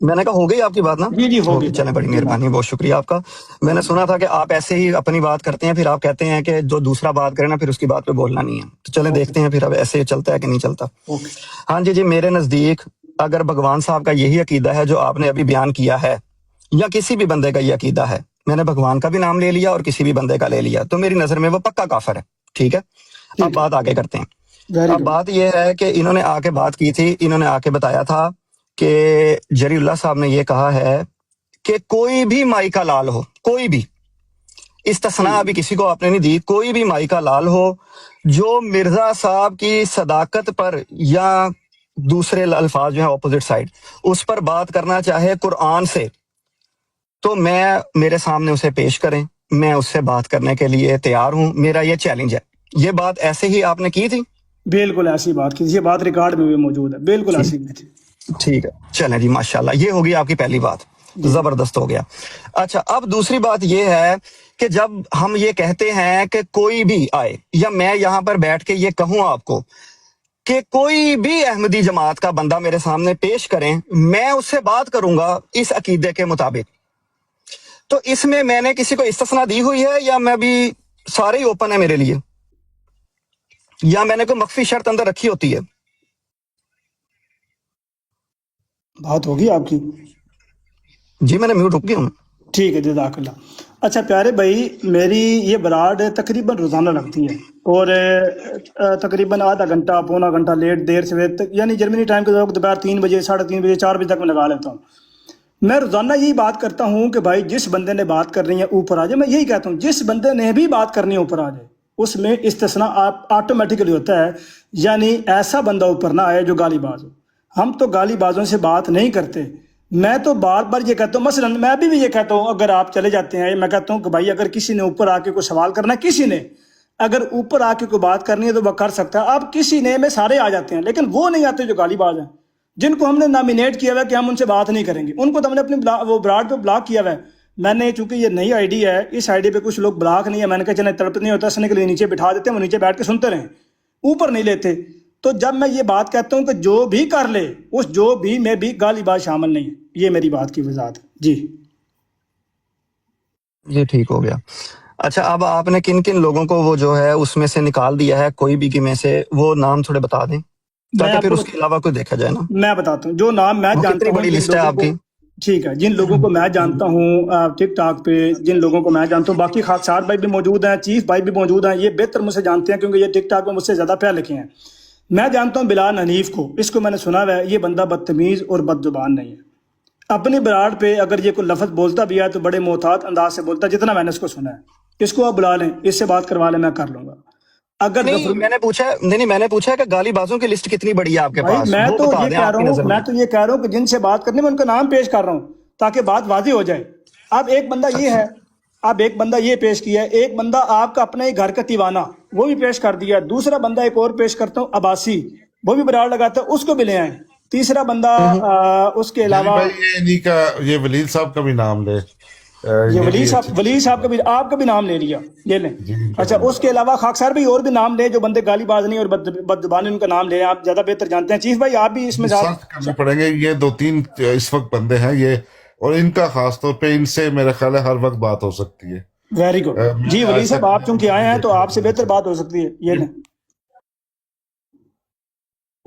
میں نے کہا ہو گئی آپ کی بات نا؟ جی ہو گئی. چلیں بڑی مہربانی، بہت شکریہ آپ کا. میں نے سنا تھا کہ آپ ایسے ہی اپنی بات کرتے ہیں، پھر آپ کہتے ہیں کہ جو دوسرا بات کرے نا پھر اس کی بات پہ بولنا نہیں ہے. تو چلیں دیکھتے ہیں پھر اب ایسے چلتا ہے کہ نہیں چلتا. ہاں جی میرے نزدیک اگر بھگوان صاحب کا یہی عقیدہ ہے جو آپ نے ابھی بیان کیا ہے، یا کسی بھی بندے کا یہ عقیدہ ہے، میں نے بھگوان کا بھی نام لے لیا اور کسی بھی بندے کا لے لیا، تو میری نظر میں وہ پکا کافر ہے. ٹھیک ہے، اب بات آگے کرتے ہیں. اب بات یہ ہے کہ انہوں نے آ کے بات کی تھی، انہوں نے آ کے بتایا تھا کہ جری اللہ صاحب نے یہ کہا ہے کہ کوئی بھی مائی کا لال ہو، کوئی بھی استثناء ابھی کسی کو آپ نے نہیں دی، کوئی بھی مائی کا لال ہو جو مرزا صاحب کی صداقت پر یا دوسرے الفاظ جو ہیں اپوزٹ سائڈ اس پر بات کرنا چاہے قرآن سے، تو میرے سامنے اسے پیش کریں، میں اس سے بات کرنے کے لیے تیار ہوں. میرا یہ چیلنج ہے. یہ بات ایسے ہی آپ نے کی تھی؟ بالکل ایسی بات کی، یہ بات ریکارڈ میں بھی موجود ہے، بالکل ایسی بات تھی. ٹھیک ہے، چلیں جی ماشاءاللہ، یہ ہوگی آپ کی پہلی بات، زبردست ہو گیا. اچھا اب دوسری بات یہ ہے کہ جب ہم یہ کہتے ہیں کہ کوئی بھی آئے، یا میں یہاں پر بیٹھ کے یہ کہوں آپ کو کہ کوئی بھی احمدی جماعت کا بندہ میرے سامنے پیش کریں، میں اس سے بات کروں گا اس عقیدے کے مطابق، تو اس میں نے کسی کو استثناء دی ہوئی ہے یا میں بھی سارے ہی اوپن ہے میرے لیے، یا میں نے کوئی مخفی شرط اندر رکھی ہوتی ہے؟ بات ہوگی آپ کی. جی میں نے میوٹ رک گیا ہوں. ٹھیک ہے، جزاک اللہ. اچھا پیارے بھائی، میری یہ براڈ تقریباً روزانہ لگتی ہے، اور تقریباً آدھا گھنٹہ پونا گھنٹہ لیٹ دیر سے یعنی جرمنی ٹائم کے وقت دوپہر 3 بجے 3:30 بجے 4 بجے تک میں لگا لیتا ہوں. میں روزانہ یہی بات کرتا ہوں کہ بھائی جس بندے نے بات کرنی ہے اوپر آ جائے. میں یہی کہتا ہوں جس بندے نے بھی بات کرنی ہے اوپر آ جائے. اس میں استثناء آٹومیٹکلی ہوتا ہے، یعنی ایسا بندہ اوپر نہ آئے جو گالی باز ہو. ہم تو گالی بازوں سے بات نہیں کرتے. میں تو بار بار یہ کہتا ہوں، مثلا میں ابھی بھی یہ کہتا ہوں، اگر آپ چلے جاتے ہیں میں کہتا ہوں کہ بھائی اگر کسی نے اوپر آ کے کوئی سوال کرنا ہے، کسی نے اگر اوپر آ کے کوئی بات کرنی ہے تو وہ کر سکتا ہے. آپ کسی نے میں سارے آ جاتے ہیں، لیکن وہ نہیں آتے جو گالی باز ہیں، جن کو ہم نے نامینیٹ کیا ہوا ہے کہ ہم ان سے بات نہیں کریں گے. ان کو تو ہم نے اپنی وہ براڈ پہ بلاک کیا ہوا ہے. میں نے چونکہ یہ نئی آئی ڈی ہے، اس آئی ڈی پہ کچھ لوگ بلاک نہیں ہے، میں نے کہا چلیں تڑپ نہیں ہوتا سننے کے لیے نیچے بٹھا دیتے ہیں، وہ نیچے بیٹھ کے سنتے رہیں، اوپر نہیں لیتے. تو جب میں یہ بات کہتا ہوں کہ جو بھی کر لے اس جو بھی میں بھی گالی باز شامل نہیں ہے، یہ میری بات کی وضاحت ہے. جی یہ ٹھیک ہو گیا. اچھا اب آپ نے کن کن لوگوں کو وہ جو ہے اس میں سے نکال دیا ہے، کوئی بھی کی میں سے وہ نام تھوڑے بتا دیں تاکہ پھر اس کے علاوہ کوئی دیکھا جائے نا. میں بتاتا ہوں جو نام میں جانتا کتنی ہوں، بڑی لسٹ ہے آپ کی؟ ٹھیک ہے، جن لوگوں کو میں جانتا ہوں ٹک ٹاک پہ جن لوگوں کو میں جانتا ہوں، باقی خاکسار بھائی بھی موجود ہیں، چیف بھائی بھی موجود ہیں، یہ بہتر مجھ سے جانتے ہیں کیونکہ یہ ٹک ٹاک پہ مجھ سے زیادہ پڑھے لکھے ہیں. میں جانتا ہوں بلال حنیف کو، اس کو میں نے سنا ہوا ہے، یہ بندہ بدتمیز اور بد زبان نہیں ہے. اپنی براڈ پہ اگر یہ کوئی لفظ بولتا بھی ہے تو بڑے محتاط انداز سے بولتا ہے، جتنا میں نے اس کو سنا ہے. اس کو آپ بلا لیں، اس سے بات کروا لیں، میں کر لوں گا. اگر میں نے پوچھا کہ گالی بازوں کی لسٹ کتنی بڑی ہے آپ کے پاس، میں وہ تو بتا یہ دیں کہہ آپ کی رہا نظر ہوں، میں. میں تو یہ کہہ رہا ہوں کہ جن سے بات کرنی میں ان کا نام پیش کر رہا ہوں تاکہ بات واضح ہو جائے. اب ایک بندہ یہ ہے، اب ایک بندہ یہ پیش کیا ہے، ایک بندہ آپ کا اپنے گھر کا تیوانہ وہ بھی پیش کر دیا. دوسرا بندہ ایک اور پیش کرتا ہوں عباسی، وہ بھی براڑ لگاتا ہے، اس کو بھی لے آئیں. تیسرا بندہ اس کے جلی علاوہ بھائی یہ انہی کا، یہ ولید صاحب کا بھی نام لے. یہ ولی صاحب کا بھی، آپ کا بھی نام لے لیا، لے لیں. اچھا اس کے علاوہ خاکسار بھی اور بھی نام لے جو بندے گالی باز نہیں اور بد زبان، ان کا نام لے، آپ زیادہ بہتر جانتے ہیں. چیف بھائی آپ بھی اس میں سخت کرنے پڑیں گے. یہ 2-3 اس وقت بندے ہیں یہ، اور ان کا خاص طور پہ ان سے میرے خیال ہے ہر وقت بات ہو سکتی ہے. Very good. جی ولی صاحب آپ چونکہ آئے ہیں تو آپ سے بہتر بات ہو سکتی ہے. یہ لیں.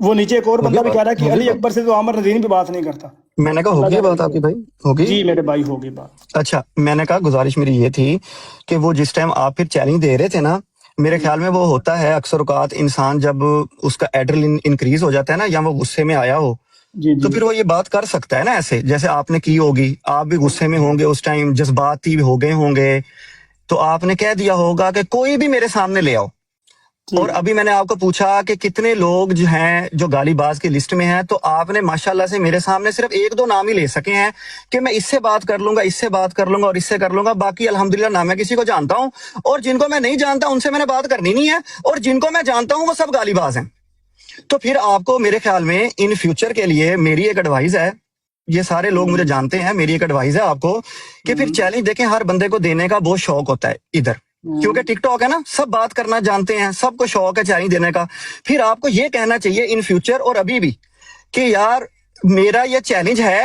وہ نیچے ایک اور بندہ بھی کہہ رہا ہے کہ علی اکبر سے تو عامر نذیر بھی بات نہیں کرتا. میں نے کہا ہوگی بات آپ کی بھائی، ہوگی. جی میرے بھائی ہوگی بات. اچھا میں نے کہا گزارش میری یہ تھی کہ وہ جس ٹائم آپ پھر چیلنج دے رہے تھے نا، میرے خیال میں وہ ہوتا ہے اکثر اوقات انسان جب اس کا ایڈرلن انکریز ہو جاتا ہے نا، یا وہ غصے میں آیا ہو تو پھر وہ یہ بات کر سکتا ہے نا، ایسے جیسے آپ نے کی ہوگی. آپ بھی غصے میں ہوں گے اس ٹائم، جذباتی ہو گئے ہوں گے، تو آپ نے کہہ دیا ہوگا کہ کوئی بھی میرے سامنے لے آؤ. اور ابھی میں نے آپ کو پوچھا کہ کتنے لوگ جو ہیں جو گالی باز کی لسٹ میں ہیں، تو آپ نے ماشاءاللہ سے میرے سامنے صرف 1-2 نام ہی لے سکے ہیں کہ میں اس سے بات کر لوں گا، اس سے بات کر لوں گا اور اس سے کر لوں گا. باقی الحمدللہ نہ میں کسی کو جانتا ہوں، اور جن کو میں نہیں جانتا ان سے میں نے بات کرنی نہیں ہے، اور جن کو میں جانتا ہوں وہ سب گالی باز ہیں. تو پھر آپ کو میرے خیال میں ان فیوچر کے لیے میری ایک ایڈوائز ہے، یہ سارے لوگ مجھے جانتے ہیں، میری ایک ایڈوائز ہے آپ کو کہ پھر چیلنج دیکھیں، ہر بندے کو دینے کا بہت شوق ہوتا ہے ادھر، کیونکہ ٹک ٹاک ہے نا، سب بات کرنا جانتے ہیں، سب کو شوق ہے چیلنج دینے کا. پھر آپ کو یہ کہنا چاہیے ان فیوچر اور ابھی بھی کہ یار میرا یہ چیلنج ہے،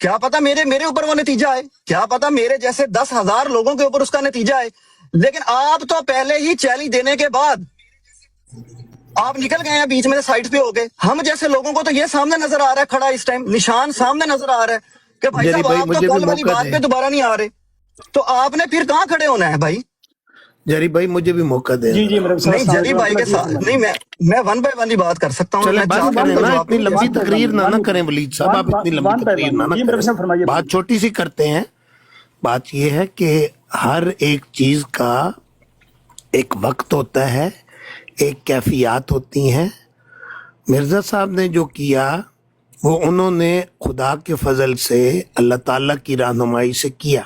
کیا پتا میرے اوپر وہ نتیجہ آئے, کیا پتا میرے جیسے 10,000 لوگوں کے اوپر اس کا نتیجہ آئے. لیکن آپ تو پہلے ہی چیلنج دینے کے بعد آپ نکل گئے ہیں بیچ میں سائٹ پہ ہو گئے. ہم جیسے لوگوں کو تو یہ سامنے نظر آ رہا ہے کھڑا اس ٹائم, نشان سامنے نظر آ رہا ہے کہ بھائی صاحب آپ تو کل والی بات پہ دوبارہ نہیں آ رہے, تو آپ نے پھر کہاں کھڑے ہونا ہے بھائی؟ جری بھائی مجھے بھی موقع دے. جی جی نہیں جری بھائی کے ساتھ نہیں, میں ون بائی ون ہی بات کر سکتا ہوں. چلے بات کریں نا, اتنی لمبی تقریر نہ کریں ولید صاحب, آپ اتنی لمبی تقریر نہ کریں, بات چھوٹی سی کرتے ہیں. بات یہ ہے کہ ہر ایک چیز کا ایک وقت ہوتا ہے, ایک کیفیات ہوتی ہیں. مرزا صاحب نے جو کیا وہ انہوں نے خدا کے فضل سے اللہ تعالیٰ کی رہنمائی سے کیا.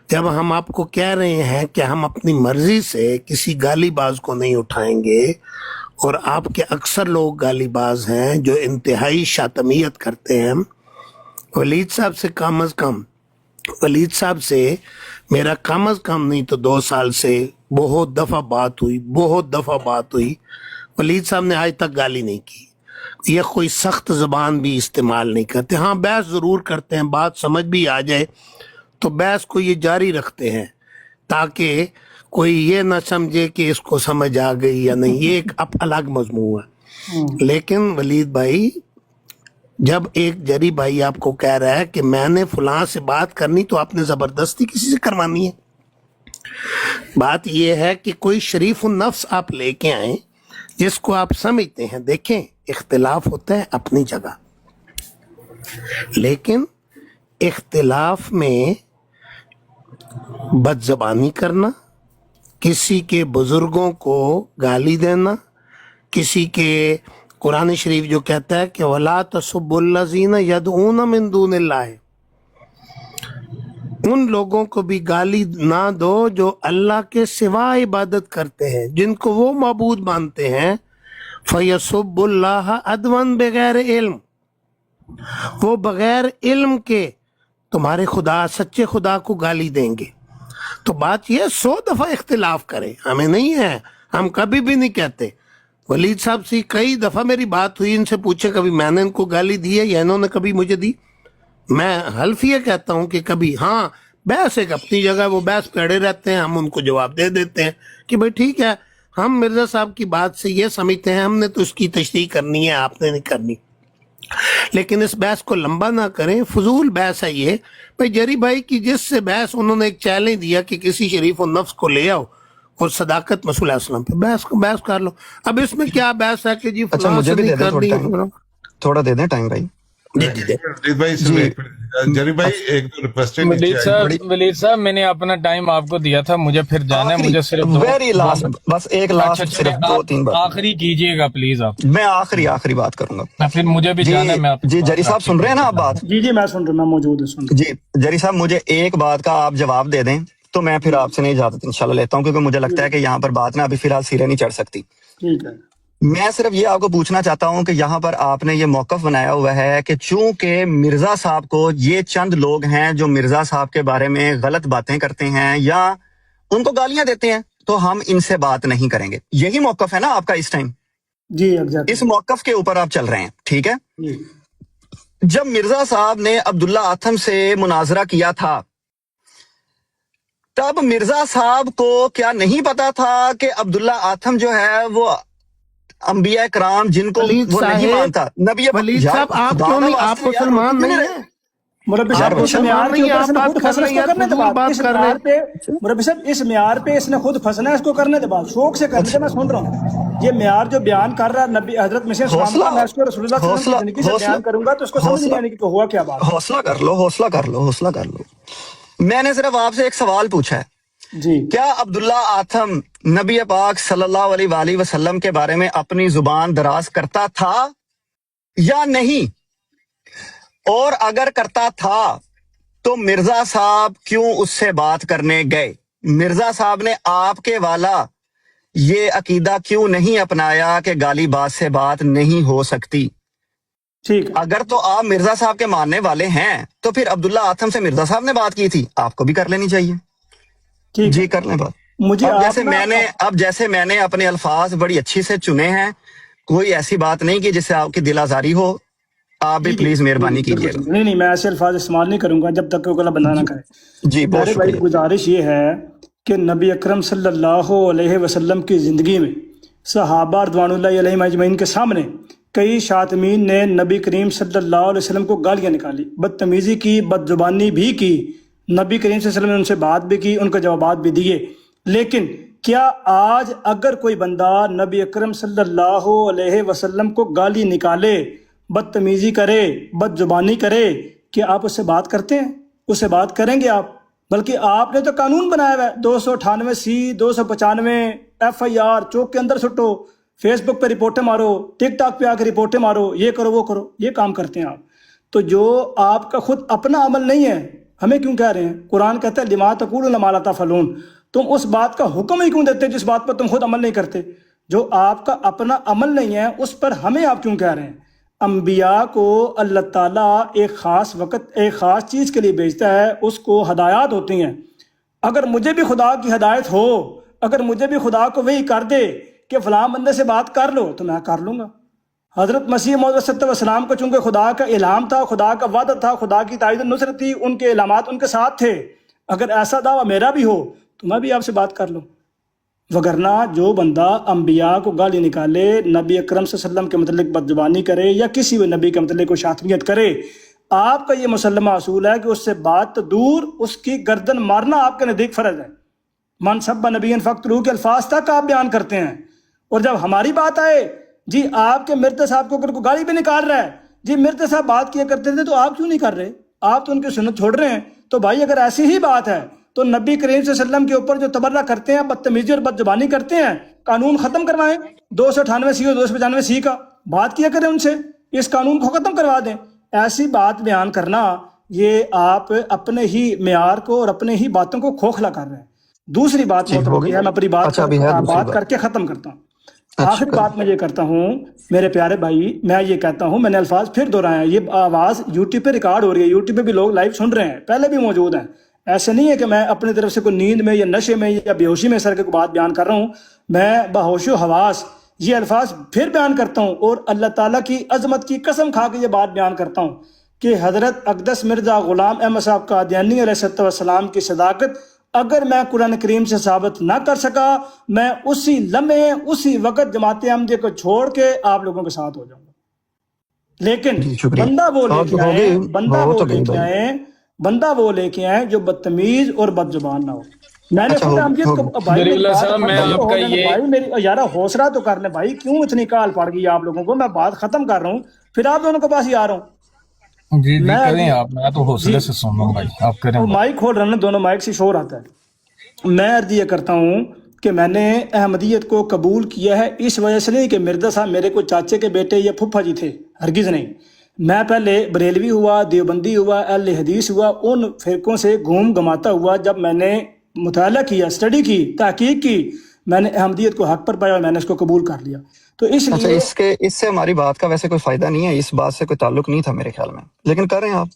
جب ہم آپ کو کہہ رہے ہیں کہ ہم اپنی مرضی سے کسی گالی باز کو نہیں اٹھائیں گے, اور آپ کے اکثر لوگ گالی باز ہیں جو انتہائی شاتمیت کرتے ہیں, ولید صاحب سے کم از کم, ولید صاحب سے میرا کم از کم نہیں تو 2 سال سے بہت دفعہ بات ہوئی. ولید صاحب نے آج تک گالی نہیں کی, یہ کوئی سخت زبان بھی استعمال نہیں کرتے. ہاں بحث ضرور کرتے ہیں, بات سمجھ بھی آ جائے تو بحث کو یہ جاری رکھتے ہیں تاکہ کوئی یہ نہ سمجھے کہ اس کو سمجھ آ گئی یا نہیں, یہ ایک الگ مضمون ہے. لیکن ولید بھائی, جب ایک جری بھائی آپ کو کہہ رہا ہے کہ میں نے فلاں سے بات کرنی تو آپ نے زبردستی کسی سے کروانی ہے. بات یہ ہے کہ کوئی شریف النفس آپ لے کے آئیں جس کو آپ سمجھتے ہیں. دیکھیں اختلاف ہوتا ہے اپنی جگہ, لیکن اختلاف میں بد زبانی کرنا, کسی کے بزرگوں کو گالی دینا, کسی کے قرآن شریف جو کہتا ہے کہ وَلَا تَسُبُّوا الَّذِينَ يَدْعُونَ مِن دُونِ اللَّهِ, ان لوگوں کو بھی گالی نہ دو جو اللہ کے سوا عبادت کرتے ہیں, جن کو وہ معبود مانتے ہیں. فَيَسُبُّ اللَّهَ عَدْوًا بغیر علم, وہ بغیر علم کے تمہارے خدا, سچے خدا کو گالی دیں گے. تو بات یہ 100 دفعہ اختلاف کریں, ہمیں نہیں ہے, ہم کبھی بھی نہیں کہتے. ولید صاحب سے کئی دفعہ میری بات ہوئی, ان سے پوچھے کبھی میں نے ان کو گالی دی ہے یا انہوں نے کبھی مجھے دی. میں حلف یہ کہتا ہوں کہ کبھی, ہاں بحث ایک اپنی جگہ, وہ بحث پہ اڑے رہتے ہیں, ہم ان کو جواب دے دیتے ہیں کہ بھائی ٹھیک ہے, ہم مرزا صاحب کی بات سے یہ سمجھتے ہیں, ہم نے تو اس کی تشریح کرنی ہے, آپ نے نہیں کرنی. لیکن اس بحث کو لمبا نہ کریں, فضول بحث ہے یہ. بھائی جری بھائی کی جس سے بحث, انہوں نے ایک چیلنج دیا کہ کسی شریف النفس کو لے آؤ اور صداقت مسئول اسلام پہ بحث کر لو. اب اس میں کیا بحث ہے کہ جی اچھا مجھے بھی تھوڑا دے دیں ٹائم بھائی. جری بھائی ایک دو ریکویسٹ. ولید صاحب میں نے اپنا ٹائم آپ کو دیا تھا, مجھے پھر جانا ہے, مجھے صرف ویری لاسٹ, بس ایک لاسٹ صرف 2-3 بات آخری کیجئے گا پلیز آپ. میں آخری بات کروں گا, پھر مجھے بھی جانا ہے. جی جری صاحب سن رہے ہیں نا آپ بات؟ جی میں سن رہا ہوں, موجود ہے. جی جری صاحب مجھے ایک بات کا آپ جواب دے دیں تو میں پھر آپ سے نہیں اجازت انشاءاللہ لیتا ہوں, کیونکہ مجھے لگتا ہے کہ یہاں پر بات نا ابھی فی الحال سیرے نہیں چڑھ سکتی. ٹھیک ہے. میں صرف یہ آپ کو پوچھنا چاہتا ہوں کہ یہاں پر آپ نے یہ موقف بنایا ہوا ہے کہ چونکہ مرزا صاحب کو یہ چند لوگ ہیں جو مرزا صاحب کے بارے میں غلط باتیں کرتے ہیں یا ان کو گالیاں دیتے ہیں, تو ہم ان سے بات نہیں کریں گے. یہی موقف ہے نا آپ کا اس ٹائم؟ جی اس موقف کے اوپر آپ چل رہے ہیں, ٹھیک ہے. جب مرزا صاحب نے عبداللہ آتھم سے مناظرہ کیا تھا, تب مرزا صاحب کو کیا نہیں پتا تھا کہ عبداللہ آتھم جو ہے وہ انبیاء کرام جن کو وہ نہیں مانتا, نبی ولید صاحب آپ کیوں نہیں, آپ مسلمان نہیں ہیں؟ مربی صاحب اس معیار کے اوپر اس نے خود پھنسنا, اس کو کرنے دے بات. اس معیار پہ مربی صاحب, اس معیار پہ اس نے خود پھنسنا ہے, اس کو کرنے دے بات. شوق سے کرنے دے, میں سن رہا ہوں. یہ معیار جو بیان کر رہا ہے نبی حضرت مسیح السلام کا, میں اس کو رسول اللہ صلی اللہ علیہ وسلم کی زندگی سے بیان کروں گا تو اس کو سمجھ نہیں آنے کی تو ہوا کیا بات. حوصلہ کر لو. میں نے صرف آپ سے ایک سوال پوچھا ہے, جی کیا عبداللہ آتھم نبی پاک صلی اللہ علیہ وآلہ وسلم کے بارے میں اپنی زبان دراز کرتا تھا یا نہیں؟ اور اگر کرتا تھا تو مرزا صاحب کیوں اس سے بات کرنے گئے؟ مرزا صاحب نے آپ کے والا یہ عقیدہ کیوں نہیں اپنایا کہ گالی باز سے بات نہیں ہو سکتی؟ ٹھیک. اگر تو آپ مرزا صاحب کے ماننے والے ہیں تو پھر عبداللہ آتھم سے مرزا صاحب نے بات کی تھی, آپ کو بھی کر لینی چاہیے. جی کر لیں بات. مجھے اب جیسے میں نے اپنے الفاظ بڑی اچھی سے چنے ہیں, کوئی ایسی بات نہیں کہ جس سے آپ کی دل آزاری ہو, آپ بھی پلیز مہربانی کیجیے گا. نہیں میں ایسے الفاظ استعمال نہیں کروں گا جب تک کہ وہ بندہ نہ کرے. جی بہت میرے بھائی شکریہ. گزارش یہ ہے کہ نبی اکرم صلی اللہ علیہ وسلم کی زندگی میں صحابہ رضوان اللہ علیہم اجمعین کے سامنے کئی شاتمین نے نبی کریم صلی اللہ علیہ وسلم کو گالیاں نکالی، بدتمیزی کی، بد زبانی بھی کی. نبی کریم صلی اللہ علیہ وسلم نے ان سے بات بھی کی، ان کو جوابات بھی دیے. لیکن کیا آج اگر کوئی بندہ نبی اکرم صلی اللہ علیہ وسلم کو گالی نکالے، بدتمیزی کرے، بد زبانی کرے، کہ آپ اس سے بات کرتے ہیں؟ اس سے بات کریں گے آپ؟ بلکہ آپ نے تو قانون بنایا ہوا ہے 298C 295 FIR، چوک کے اندر سٹو، فیس بک پہ رپورٹیں مارو، ٹک ٹاک پہ آ کے رپورٹیں مارو، یہ کرو وہ کرو، یہ کام کرتے ہیں آپ. تو جو آپ کا خود اپنا عمل نہیں ہے ہمیں کیوں کہہ رہے ہیں؟ قرآن کہتا ہے لما تقولون ما لا تفعلون. تم اس بات کا حکم ہی کیوں دیتے جس بات پر تم خود عمل نہیں کرتے؟ جو آپ کا اپنا عمل نہیں ہے اس پر ہمیں آپ کیوں کہہ رہے ہیں؟ انبیاء کو اللہ تعالیٰ ایک خاص وقت ایک خاص چیز کے لیے بھیجتا ہے، اس کو ہدایات ہوتی ہیں. اگر مجھے بھی خدا کی ہدایت ہو، اگر مجھے بھی خدا کو وہی کر دے کہ فلاں بندے سے بات کر لو تو میں کر لوں گا. حضرت مسیح موعود صلی اللہ علیہ وسلم کو چونکہ خدا کا الہام تھا، خدا کا وعدہ تھا، خدا کی تائید نصرت تھی، ان کے الہامات ان کے ساتھ تھے. اگر ایسا دعویٰ میرا بھی ہو تو میں بھی آپ سے بات کر لوں. وگرنہ جو بندہ انبیاء کو گالی نکالے، نبی اکرم صلی اللہ علیہ وسلم کے متعلق بدزبانی کرے یا کسی بھی نبی کے متعلق کوئی شاتمیت کرے، آپ کا یہ مسلمہ اصول ہے کہ اس سے بات تو دور، اس کی گردن مارنا آپ کے نزدیک فرض ہے. من سب نبی فقتلوہ کے الفاظ تک آپ بیان کرتے ہیں، اور جب ہماری بات آئے جی آپ کے مرتے صاحب کو اگر کوئی گالی بھی نکال رہا ہے، جی مرتے صاحب بات کیا کرتے تھے تو آپ کیوں نہیں کر رہے؟ آپ تو ان کی سنت چھوڑ رہے ہیں. تو بھائی اگر ایسی ہی بات ہے تو نبی کریم صلی اللہ علیہ وسلم کے اوپر جو تبرہ کرتے ہیں، بدتمیزی اور بد زبانی کرتے ہیں، قانون ختم کروائیں. 298C اور 295C کا بات کیا کریں ان سے، اس قانون کو ختم کروا دیں. ایسی بات بیان کرنا یہ آپ اپنے ہی معیار کو اور اپنے ہی باتوں کو کھوکھلا کر رہے ہیں. دوسری بات ہے، میں اپنی بات کر کے ختم کرتا ہوں. آخری بات میں یہ کرتا ہوں میرے پیارے بھائی، میں یہ کہتا ہوں، میں نے الفاظ پھر دہرایا، یہ آواز یوٹیوب پہ ریکارڈ ہو رہی ہے، یوٹیوب پہ بھی لوگ لائیو سن رہے ہیں، پہلے بھی موجود ہیں. ایسے نہیں ہے کہ میں اپنی طرف سے کوئی نیند میں یا نشے میں یا بے ہوشی میں سر کے کوئی بات بیان کر رہا ہوں. میں بہوش و حواس یہ الفاظ پھر بیان کرتا ہوں، اور اللہ تعالیٰ کی عظمت کی قسم کھا کے یہ بات بیان کرتا ہوں کہ حضرت اقدس مرزا غلام احمد صاحب قادیانی علیہ السلام کی صداقت اگر میں قرآن کریم سے ثابت نہ کر سکا، میں اسی لمحے اسی وقت جماعت احمدیہ کو چھوڑ کے آپ لوگوں کے ساتھ ہو جاؤں گا. لیکن بندہ وہ لے کے آئے جو بدتمیز اور بد زبان نہ ہو. میں نے خود احمدیت کو بھائی یار حوصلہ تو کرنے بھائی، کیوں اتنی کال پڑ گئی آپ لوگوں کو؟ میں بات ختم کر رہا ہوں، پھر آپ دونوں کے پاس ہی آ رہا ہوں. جی کریں آپ، میں تو حوصلے سے سن رہا ہوں بھائی، آپ کریں. مائک کھول رہا نا، دونوں مائک سے شور آتا ہے. میں عرض یہ کرتا ہوں کہ میں نے احمدیت کو قبول کیا ہے اس وجہ سے نہیں کہ مرزا صاحب میرے کو چاچے کے بیٹے یا پھپھا جی تھے، ہرگز نہیں. میں پہلے بریلوی ہوا، دیوبندی ہوا، اہل حدیث ہوا، ان فرقوں سے گھوم گھماتا ہوا. جب میں نے مطالعہ کیا، اسٹڈی کی، تحقیق کی، میں نے احمدیت کو حق پر پایا اور میں نے اس کو قبول کر لیا. تو اس لیے اس سے ہماری بات کا ویسے کوئی فائدہ نہیں ہے، اس بات سے کوئی تعلق نہیں تھا میرے خیال میں، لیکن کر رہے ہیں آپ،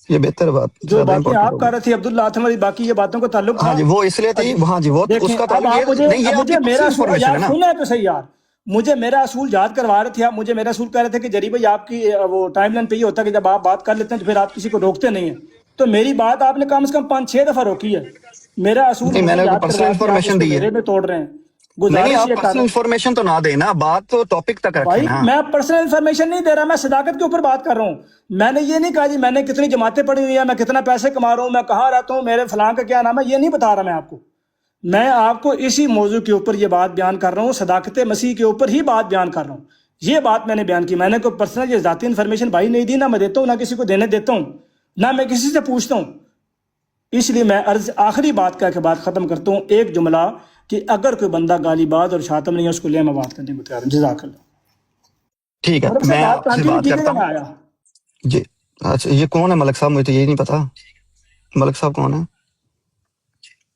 یہ بہتر بات. جو باتیں آپ کر رہے تھے عبداللہ ہماری باقی یہ باتوں کا تعلق تھا. ہاں جی وہ اس لیے تھی، ہاں جی وہ اس کا تعلق نہیں ہے. مجھے میرا اصول یار سننا ہے تو صحیح یار، مجھے میرا اصول یاد کروا رہے تھے آپ. مجھے میرا اصول کہہ رہے تھے کہ جری بھائی آپ کی وہ ٹائم لائن پہ یہ ہوتا ہے کہ جب آپ بات کر لیتے ہیں تو پھر آپ کسی کو روکتے نہیں ہیں. تو میری بات آپ نے کم سے کم 5-6 دفعہ روکی ہے. میرا اصول میں نے پرسنل انفارمیشن دی ہے، میں توڑ رہے ہیں. نہیں آپ پرسنل انفارمیشن تو نہ دینا، بات تو ٹاپک تک رکھیں نا. میں پرسنل انفارمیشن نہیں دے رہا، میں صداقت کے اوپر بات کر رہا ہوں. میں نے یہ نہیں کہا جی میں نے کتنی جماعتیں پڑھی ہوئی ہیں، میں کتنا پیسے کما رہا ہوں، میں کہاں رہتا ہوں، میرے فلاں کا کیا نام ہے، یہ نہیں بتا رہا میں آپ کو. میں آپ کو اسی موضوع کے اوپر یہ بات بیان کر رہا ہوں، صداقت مسیح کے اوپر ہی بات بیان کر رہا ہوں. یہ بات میں نے بیان کی. میں نے کوئی پرسنل یہ ذاتی انفارمیشن بھائی نہیں دی، نہ میں دیتا ہوں، نہ کسی کو دینے دیتا ہوں، نہ میں کسی سے پوچھتا ہوں. اس لیے میں آخری بات کہہ کے بات ختم کرتا ہوں، ایک جملہ کہ اگر کوئی بندہ گالی باز اور شاتم نہیں ہے اس کو لے میں بات کرنے کو تیار ہوں. جزاک اللہ. ٹھیک ہے میں آپ سے بات کرتا ہوں. جی اچھا یہ کون ہے ملک صاحب؟ مجھے تو یہی نہیں پتا ملک صاحب کون ہے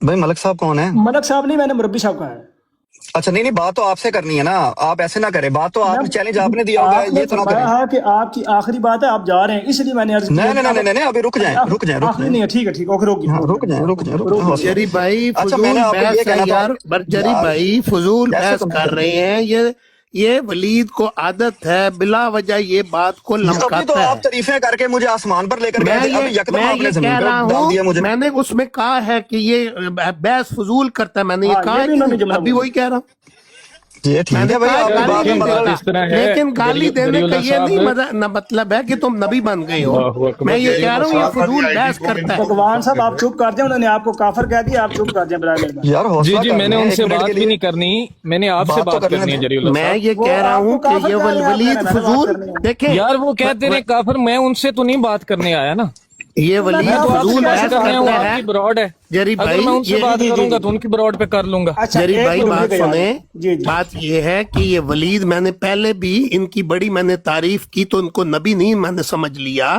بھائی. ملک صاحب کون ہے؟ ملک صاحب نہیں، میں نے مربی صاحب کہا ہے. اچھا نہیں بات تو آپ سے کرنی ہے نا، آپ ایسے نہ کریں. بات تو آپ چیلنج آپ نے دیا ہوگا، یہ تو نہ کریں کہ آپ کی آخری بات ہے، آپ جا رہے ہیں، اس لیے میں نے عرض کیا. نہیں ابھی رک جائیں نہیں ٹھیک ہے رک جائیں. جری بھائی اچھا میں نے آپ کو یہ کہنا تھا جری بھائی فضول بحث کر رہے ہیں. یہ ولید کو عادت ہے بلا وجہ یہ بات کو ابھی تو لمکاتا آپ ہے. تعریفیں کر کے مجھے آسمان پر لے کر گئے تھے، ابھی یکدم آپ نے یہ زمین کہہ پر رہا ڈال دیا ہوں، مجھے. میں نے اس میں کہا ہے کہ یہ بحث فضول کرتا ہے، میں نے یہ ہاں، کہا یہ ہے بھی انہوں نے کہ جملہ ابھی بولا. وہی کہہ رہا ہوں. یہ میں ٹھیک نے ہے بھائی، کہا آپ کی گالی بات نہیں میں بات دینا، اس طرح ہے، لیکن گالی دینے کا ذریعہ یہ نہیں صاحب، مطلب ہے کہ تم نبی بن گئے ہو. اللہ اکبر. میں یہ کہہ رہا ہوں یہ مسافر فضول یہ بحث ID کرتا ہے. بھگوان صاحب آپ چپ کر جائیں، انہوں نے آپ کو کافر کہہ دیا، آپ چپ کر جائیں برائے مہربانی. یار جی حوصلہ جی، کر میں نے لیں ان ایک سے منٹ بات کے بھی لیے. نہیں کرنی، میں نے آپ سے بات تو بات کرنے کرنی ہے دیں. جلیل اللہ میں صاحب. یہ وہ کہہ رہا آپ کو ہوں کہ کافر یہ کہہ رہے ہیں، آپ کہہ رہے ولید ہیں میں نے بات فضول کرنی ہے. دیکھیں یار وہ کہتے ہیں کافر، میں ان سے تو نہیں بات کرنے آیا نا، یہ میں میں ولید تو آپ سے فضول بات بحث کر رہا ہوں، کرتا آپ ہے. کی براڈ ہے، جری اگر بھائی میں ان سے یہ بات جی، جی، کروں گا جی. تو ان کی براڈ پہ کر لوں گا. اچھا جری ایک بھائی منٹ بات رکیے گا یار. سنیں. جی جی. بات یہ ہے کہ یہ ولید میں نے پہلے بھی ان کی بڑی میں نے تعریف کی تو ان کو نبی نہیں میں نے سمجھ لیا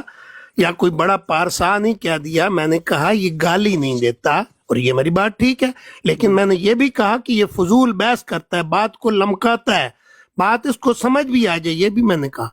یا کوئی بڑا پارسا نہیں کہہ دیا. میں نے کہا یہ گالی نہیں دیتا اور یہ میری بات ٹھیک ہے، لیکن میں نے یہ بھی کہا کہ یہ فضول بحث کرتا ہے، بات کو لمکاتا ہے. بات اس کو سمجھ بھی آ جائے، یہ بھی میں نے کہا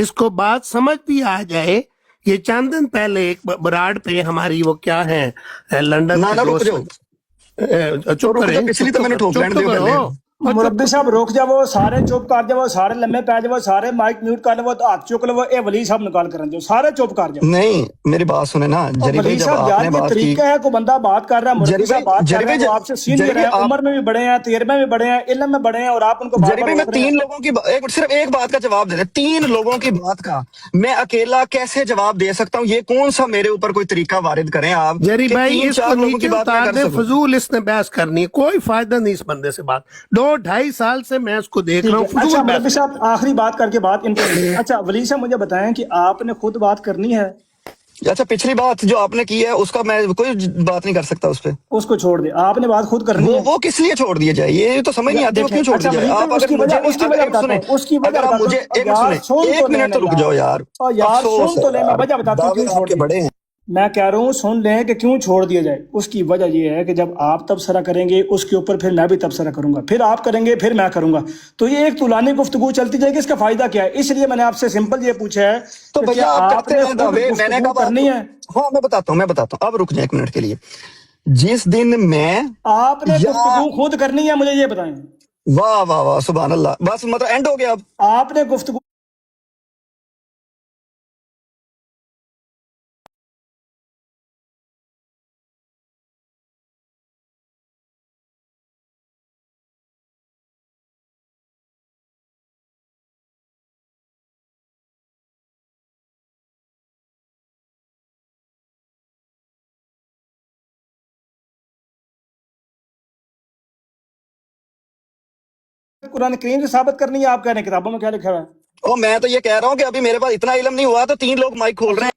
اس کو بات سمجھ بھی آ جائے. یہ چند دن پہلے ایک براڈ پہ ہماری وہ کیا ہیں لندن نہ کی نہ رک دوست، جاؤ، چپ رک کریں، جاؤ، پچھلی تو میں نے ٹھوک چپ لینے تو دیو کرو. پہلے. مربی صاحب روک جاؤ، سارے چپ کر جاؤ، سارے لمے پی جاؤ، سارے مائک میوٹ کر لو، ہاتھ چک لو، اے ولی صاحب نکال کر جاؤ، سارے چپ کر جاؤ. نہیں میری بات سنیں نا اور جری بھائی، ولی جب صاحب آپ نے یار یہ بات کی. طریقہ ہے، کوئی بندہ بات کر رہا ہے، مربی صاحب بات کر رہے ہیں، وہ آپ سے جری سینئر بھائی ہیں، آپ، عمر میں بھی بڑے ہیں، تجربے میں بھی بڑے ہیں، علم میں بڑے ہیں، اور آپ ان کو بار جری بار بھائی میں روک رہے ہیں. 3 لوگوں کی صرف ایک بات کا جواب دے دیں. 3 لوگوں کی بات کا میں اکیلا کیسے جواب دے سکتا ہوں؟ یہ کون سا میرے اوپر کوئی طریقہ وارد کریں آپ جری کہ بھائی 3 اس کو 4 لوگوں نیچے کی بات میں اتار کر دے، سکوں؟ فضول اس نے بحث کرنی ہے، کوئی فائدہ نہیں اس بندے سے. بات 2-2.5 سال سے میں اس کو دیکھ رہا ٹھیک ہوں، ہے. فضول اچھا بحث مربی کرتا صاحب آخری بات کر کے بات ان کو. اچھا ولی صاحب مجھے بتائیں کہ آپ نے خود بات کرنی ہے، اچھا پچھلی بات جو آپ نے کی ہے اس کا میں کوئی بات نہیں کر سکتا اس پہ. اس کو چھوڑ دیں، آپ نے بات خود کرنی ہے. وہ کس لیے چھوڑ دیا جائے؟ یہ تو سمجھ نہیں آتی وہ دیکھیں کیوں چھوڑ دی اچھا جائے. ولی آپ صاحب اگر مجھے نہیں، اس کی اگر وجہ ایک بتاتا سنیں، ہوں، اس کی وجہ اگر آپ بتاتا مجھے ہوں. ایک منٹ یار سنیں، سن تو 1 منٹ لینا تو رک جاؤ یار. اور یار افسوس سن ہے تو لے، میں یار، وجہ بتاتا ہوں دعوے کیوں آپ چھوڑ کے دیا. بڑے ہیں. میں کہہ رہا ہوں سن لیں کہ کیوں چھوڑ دیا جائے. اس کی وجہ یہ ہے کہ جب آپ تبصرہ کریں گے اس کے اوپر پھر میں بھی تبصرہ کروں گا، پھر آپ کریں گے پھر میں کروں گا، تو یہ ایک طولانی گفتگو چلتی جائے گی. اس کا فائدہ کیا ہے؟ اس لیے میں نے آپ سے سمپل یہ پوچھا ہے تو کہ کیا بھیا آپ آپ کرتے نے رہے خود دعوے، میں نے گفتگو کب آپ کرنی کو، ہے؟ ہاں میں بتاتا ہوں، اب رک جائیں 1 منٹ کے لیے. جس دن میں، آپ نے یا گفتگو خود کرنی ہے، مجھے یہ بتائیں. واہ واہ واہ سبحان اللہ، بس مطلب اینڈ ہو گیا اب. آپ نے گفتگو قرآن کریم سے ثابت کرنی ہے، آپ کہہ رہے ہیں کتابوں میں کیا لکھا ہوا ہے؟ اور میں تو یہ کہہ رہا ہوں کہ ابھی میرے پاس اتنا علم نہیں ہوا تو 3 لوگ مائک کھول رہے ہیں.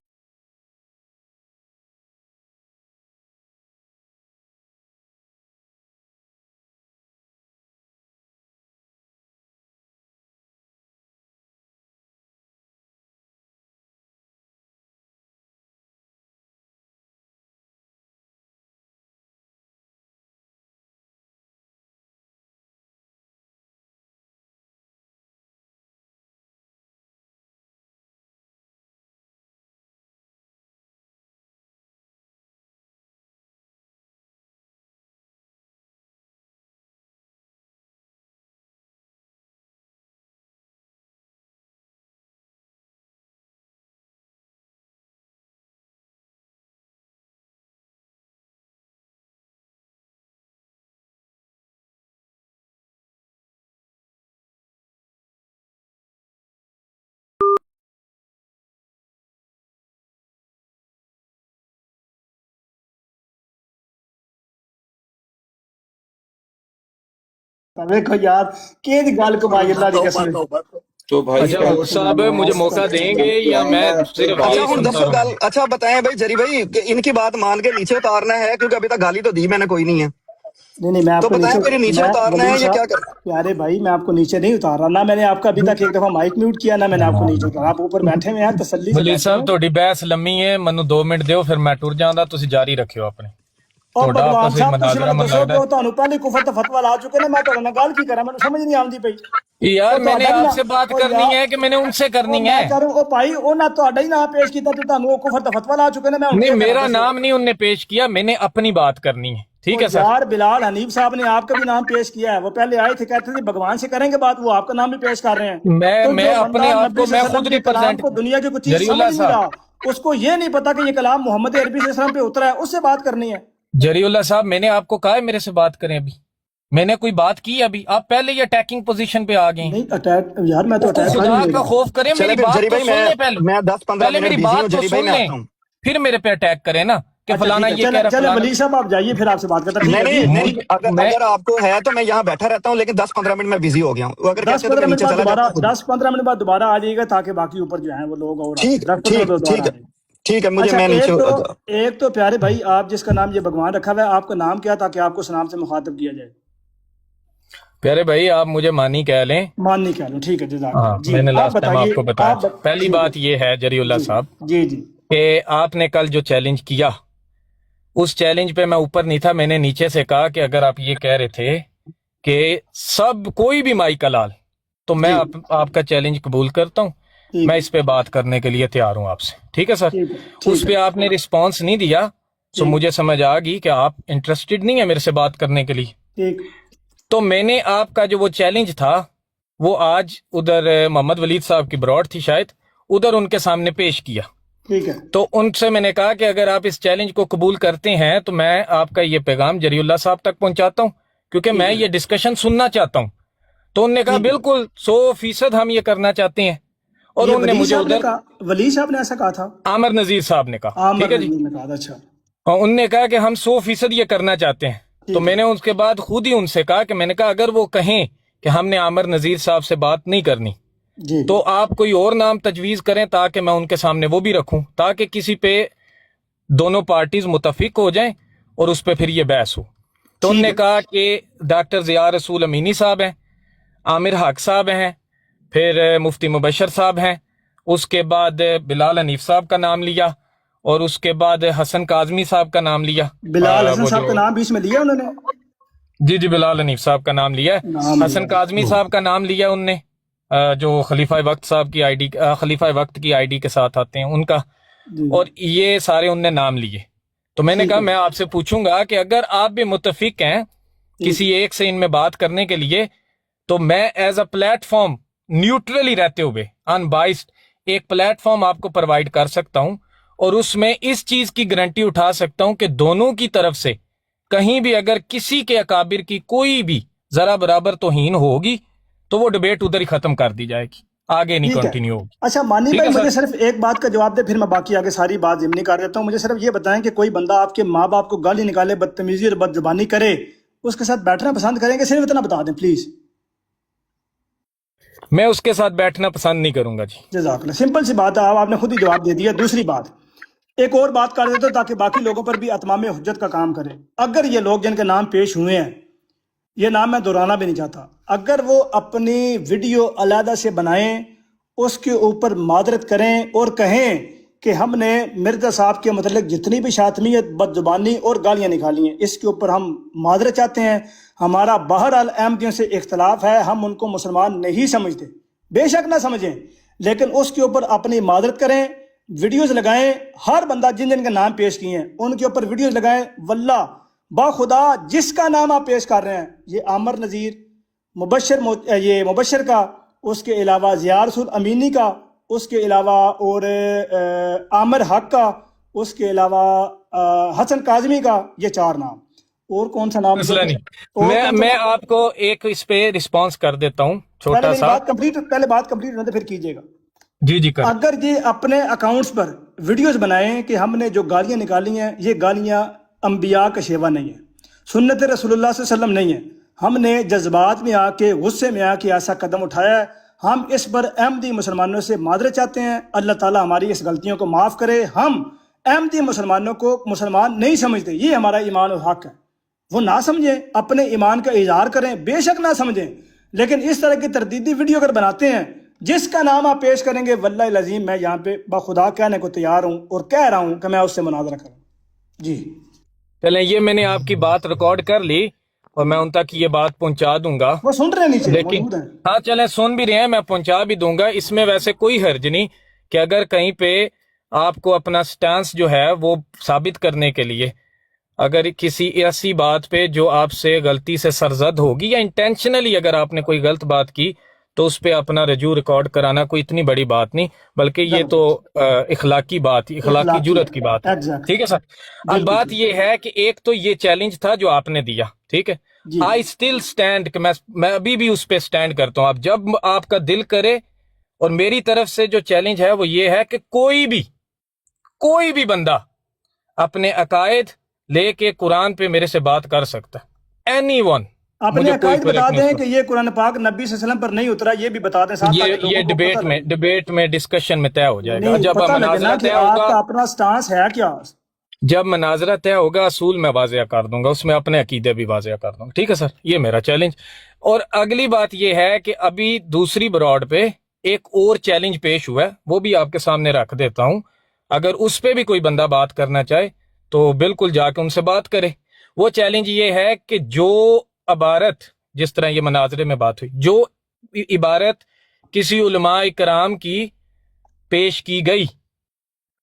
دیکھو یار کہ گل کمائی اللہ دی قسم. تو بھائی اچھا وہ صاحب مجھے موقع دیں گے یا میں صرف اچھا یہ ہوں سنتا دسو رہوں؟ گل، اچھا بتائیں بھائی جری بھائی کہ ان کی بات مان کے نیچے اتارنا ہے، کیونکہ ابھی تک گالی تو دی میں نے کوئی نہیں ہے، نہیں میں آپ تو کو بتائیں پھر نیچے میں اتارنا ولی ہے یا کیا صاحب کرنا؟ پیارے بھائی میں آپ کو نیچے نہیں اتار رہا، نہ میں نے آپ کا ابھی تک ایک دفعہ مائک میوٹ کیا، نہ میں نے آپ کو نیچے اتارا. آپ اوپر بیٹھے ہوئے ہیں، تسلی سے ولی بیٹھے صاحب ہیں. تھوڑی بحث لمبی ہے، منو 2 منٹ دیو پھر میں ٹر جاندہ، تسی جاری رکھیو اپنے. اور تھوڑا بھگوان آپس میں صاحب تسی مناظرہ مینوں من دسو لگتا کہ وہ ہے. تانوں پہلے کفر تے فتوی لا چکے نے، میں تہاڈے نال گل کی کراں، مینوں سمجھ نہیں آندی پئی. یار اور میں نے تہاڈا ہی آپ نہ سے بات او کرنی یار ہے کہ میں نے ان سے او کرنی میں ہے؟ کہہ رہا ہوں او بھائی انہاں تہاڈا ہی نام پیش کیتا تے تانوں وہ کفر تے فتوی لا چکے نے، میں ہن نہیں، کیا کراں میرا دسو. نام نہیں ان نے پیش کیا، میں نے اپنی بات کرنی ہے. ٹھیک ہے سر. یار بلال حنیف صاحب نے آپ کا بھی نام پیش کیا ہے, وہ پہلے آئے تھے کہتے تھے بھگوان سے کریں گے بات, وہ آپ کا نام بھی پیش کر رہے ہیں. میں اپنے آپ کو میں خود ریپرزینٹ کو دنیا کی کچھ چیز سمجھ نہیں رہا, اس کو یہ نہیں پتا کہ یہ کلام محمد عربی صلی اللہ علیہ وسلم پہ اترا ہے, اس سے بات کرنی ہے. جری اللہ صاحب میں نے آپ کو کہا ہے میرے سے بات کریں, ابھی میں نے کوئی بات کی ابھی؟ آپ پہلے یہ اٹیکنگ پوزیشن پہ آ گئے ہیں. نہیں اٹیک یار, میں تو اٹیک خدا کا خوف کریں, میری بات تو سن لیں پہلے, میں 10-15 میری منٹ بات تو سن لیں, پھر میرے پہ اٹیک کریں نا کہ فلانا یہ کہہ رہا ہے. چلے ولی صاحب آپ جائیے, پھر آپ سے بات کرتا ہوں. نہیں, اگر آپ کو ہے تو میں یہاں بیٹھا رہتا ہوں, لیکن 10-15 منٹ میں بزی ہو گیا ہوں. اگر 10-15 منٹ بعد دوبارہ آ جائیے گا, تاکہ باقی اوپر جو ہیں وہ لوگ اور ٹھیک ہے. مجھے ایک تو پیارے بھائی, آپ جس کا نام یہ بھگوان رکھا ہوا ہے, آپ کا نام کیا تاکہ آپ کو اس نام سے مخاطب کیا جائے؟ پیارے بھائی آپ مجھے مانی کہہ لیں. مانی کہہ لیں, ٹھیک ہے, جزاک اللہ. میں نے لاسٹ ٹائم آپ کو بتایا. پہلی بات یہ ہے جری اللہ صاحب کہ آپ نے کل جو چیلنج کیا, اس چیلنج پہ میں اوپر نہیں تھا. میں نے نیچے سے کہا کہ اگر آپ یہ کہہ رہے تھے کہ سب کوئی بھی مائی کلال, تو میں آپ کا چیلنج قبول کرتا ہوں, میں اس پہ بات کرنے کے لیے تیار ہوں آپ سے. ٹھیک ہے سر. اس پہ آپ نے رسپانس نہیں دیا, تو مجھے سمجھ آ گئی کہ آپ انٹرسٹڈ نہیں ہیں میرے سے بات کرنے کے لیے. تو میں نے آپ کا جو وہ چیلنج تھا وہ آج ادھر محمد ولید صاحب کی براڈ تھی شاید, ادھر ان کے سامنے پیش کیا. تو ان سے میں نے کہا کہ اگر آپ اس چیلنج کو قبول کرتے ہیں تو میں آپ کا یہ پیغام جری اللہ صاحب تک پہنچاتا ہوں, کیونکہ میں یہ ڈسکشن سننا چاہتا ہوں. تو انہوں نے کہا بالکل 100% ہم یہ کرنا چاہتے ہیں. اور انہوں نے مجھے ادھر ولی صاحب نے ایسا کہا تھا, عامر نذیر صاحب نے کہا, ٹھیک ہے جی, انہوں نے کہا کہ ہم 100% یہ کرنا چاہتے ہیں. تو میں نے اس کے بعد خود ہی ان سے کہا کہ میں نے کہا اگر وہ کہیں کہ ہم نے عامر نذیر صاحب سے بات نہیں کرنی, تو آپ کوئی اور نام تجویز کریں تاکہ میں ان کے سامنے وہ بھی رکھوں, تاکہ کسی پہ دونوں پارٹیز متفق ہو جائیں اور اس پہ پھر یہ بحث ہو. تو انہوں نے کہا کہ ڈاکٹر ضیاء رسول امینی صاحب ہیں, عامر حق صاحب ہیں, پھر مفتی مبشر صاحب ہیں, اس کے بعد بلال حنیف صاحب کا نام لیا, اور اس کے بعد حسن کاظمی صاحب کا نام لیا. بلال حسن صاحب کا نام بیچ میں لیا انہوں نے؟ جی بلال حنیف صاحب کا نام لیا ہے. حسن کاظمی صاحب کا نام لیا ان نے, جو خلیفہ وقت صاحب کی خلیفہ وقت کی آئی ڈی کے ساتھ آتے ہیں ان کا, اور یہ سارے ان نے نام لیے. تو میں نے کہا میں آپ سے پوچھوں گا کہ اگر آپ بھی متفق ہیں کسی ایک سے ان میں بات کرنے کے لیے, تو میں as a plate form neutrally رہتے ہوئے ان بائسڈ ایک پلیٹ فارم آپ کو پرووائڈ کر سکتا ہوں, اور اس میں اس چیز کی گارنٹی اٹھا سکتا ہوں کہ دونوں کی طرف سے کہیں بھی اگر کسی کے اکابر کی کوئی بھی ذرا برابر توہین ہوگی تو وہ ڈیبیٹ ادھر ہی ختم کر دی جائے گی, آگے نہیں کنٹینیو ہوگی. اچھا مانی بھائی, مجھے صرف ایک بات کا جواب دے, پھر میں باقی آگے ساری بات ضمنی کر دیتا ہوں. مجھے صرف یہ بتائیں کہ کوئی بندہ آپ کے ماں باپ کو گالی نکالے, بدتمیزی اور بد زبانی کرے, اس کے ساتھ بیٹھنا پسند کریں گے؟ صرف اتنا بتا دیں پلیز. میں اس کے ساتھ بیٹھنا پسند نہیں کروں گا جی. جزاک اللہ, سمپل سی بات ہے, آپ نے خود ہی جواب دے دیا. دوسری بات, ایک اور بات کر دیتا ہوں تاکہ باقی لوگوں پر بھی اتمام حجت کا کام کرے. اگر یہ لوگ جن کے نام پیش ہوئے ہیں, یہ نام میں دہرانا بھی نہیں چاہتا, اگر وہ اپنی ویڈیو علیحدہ سے بنائیں, اس کے اوپر معذرت کریں اور کہیں کہ ہم نے مرزا صاحب کے متعلق جتنی بھی شاتمیت, بد زبانی اور گالیاں نکالی ہیں, اس کے اوپر ہم معذرت چاہتے ہیں. ہمارا بہرحال احمدیوں سے اختلاف ہے, ہم ان کو مسلمان نہیں سمجھتے, بے شک نہ سمجھیں, لیکن اس کے اوپر اپنی معذرت کریں, ویڈیوز لگائیں. ہر بندہ جن جن کے نام پیش کیے ہیں ان کے اوپر ویڈیوز لگائیں. واللہ با خدا جس کا نام آپ پیش کر رہے ہیں, یہ عامر نذیر, یہ مبشر کا, اس کے علاوہ ضیاء رسول امینی کا, اس کے علاوہ اور عامر حق کا, اس کے علاوہ حسن کاظمی کا, یہ 4 نام. اور کون سا نام؟ مسئلہ نہیں, میں آپ کو ایک اس پہ رسپانس کر دیتا ہوں چھوٹا سا. پہلے بات کمپلیٹ ہونے پھر کیجئے گا. جی کر. اگر یہ اپنے اکاؤنٹس پر ویڈیوز بنائیں کہ ہم نے جو گالیاں نکالی ہیں, یہ گالیاں انبیاء کا شیوا نہیں ہے, سنت رسول اللہ صلی اللہ علیہ وسلم نہیں ہے. ہم نے جذبات میں آ کے, غصے میں آ کے ایسا قدم اٹھایا ہے. ہم اس پر احمدی مسلمانوں سے معذرت چاہتے ہیں. اللہ تعالیٰ ہماری اس غلطیوں کو معاف کرے. ہم احمدی مسلمانوں کو مسلمان نہیں سمجھتے, یہ ہمارا ایمان اور حق ہے. وہ نہ سمجھیں, اپنے ایمان کا اظہار کریں, بے شک نہ سمجھیں, لیکن اس طرح کی تردیدی ویڈیو اگر بناتے ہیں, جس کا نام آپ پیش کریں گے, واللہ العظیم میں یہاں پہ بخدا کہنے کو تیار ہوں اور کہہ رہا ہوں کہ میں اس سے مناظرہ کروں. جی چلیں, یہ میں نے آپ کی بات ریکارڈ کر لی اور میں ان تک یہ بات پہنچا دوں گا. وہ سن رہے نیچے, لیکن ہاں چلیں سن بھی رہے ہیں, میں پہنچا بھی دوں گا. اس میں ویسے کوئی حرج نہیں کہ اگر کہیں پہ آپ کو اپنا سٹانس جو ہے وہ ثابت کرنے کے لیے اگر کسی ایسی بات پہ جو آپ سے غلطی سے سرزد ہوگی یا انٹینشنلی اگر آپ نے کوئی غلط بات کی تو اس پہ اپنا رجوع ریکارڈ کرانا کوئی اتنی بڑی بات نہیں، بلکہ یہ تو اخلاقی بات، اخلاقی جرات کی بات ہے، ٹھیک ہے سر۔ اب بات یہ ہے کہ ایک تو یہ چیلنج تھا جو آپ نے دیا، ٹھیک ہے، آئی اسٹل اسٹینڈ، کہ میں ابھی بھی اس پہ اسٹینڈ کرتا ہوں۔ اب جب آپ کا دل کرے، اور میری طرف سے جو چیلنج ہے وہ یہ ہے کہ کوئی بھی بندہ اپنے عقائد لے کے قرآن پہ میرے سے بات کر سکتا ہے، اینی ون۔ اپنے عقائد بتا دیں کہ یہ قرآن پاک نبی صلی اللہ علیہ وسلم پر نہیں اترا، یہ بھی بتا دیں ساتھ، یہ ڈبیٹ میں ڈسکشن میں طے ہو جائے گا۔ جب پتہ لگے نا کہ آپ کا اپنا سٹانس ہے کیا، جب مناظرہ طے ہوگا اصول میں واضح کر دوں گا، اس میں اپنے عقیدے بھی واضح کر دوں گا، ٹھیک ہے سر، یہ میرا چیلنج۔ اور اگلی بات یہ ہے کہ ابھی دوسری براڈ پہ ایک اور چیلنج پیش ہوا ہے، وہ بھی آپ کے سامنے رکھ دیتا ہوں، اگر اس پہ بھی کوئی بندہ بات کرنا چاہے تو بالکل جا کے ان سے بات کرے۔ وہ چیلنج یہ ہے کہ جو عبارت، جس طرح یہ مناظرے میں بات ہوئی، جو عبارت کسی علماء کرام کی پیش کی گئی،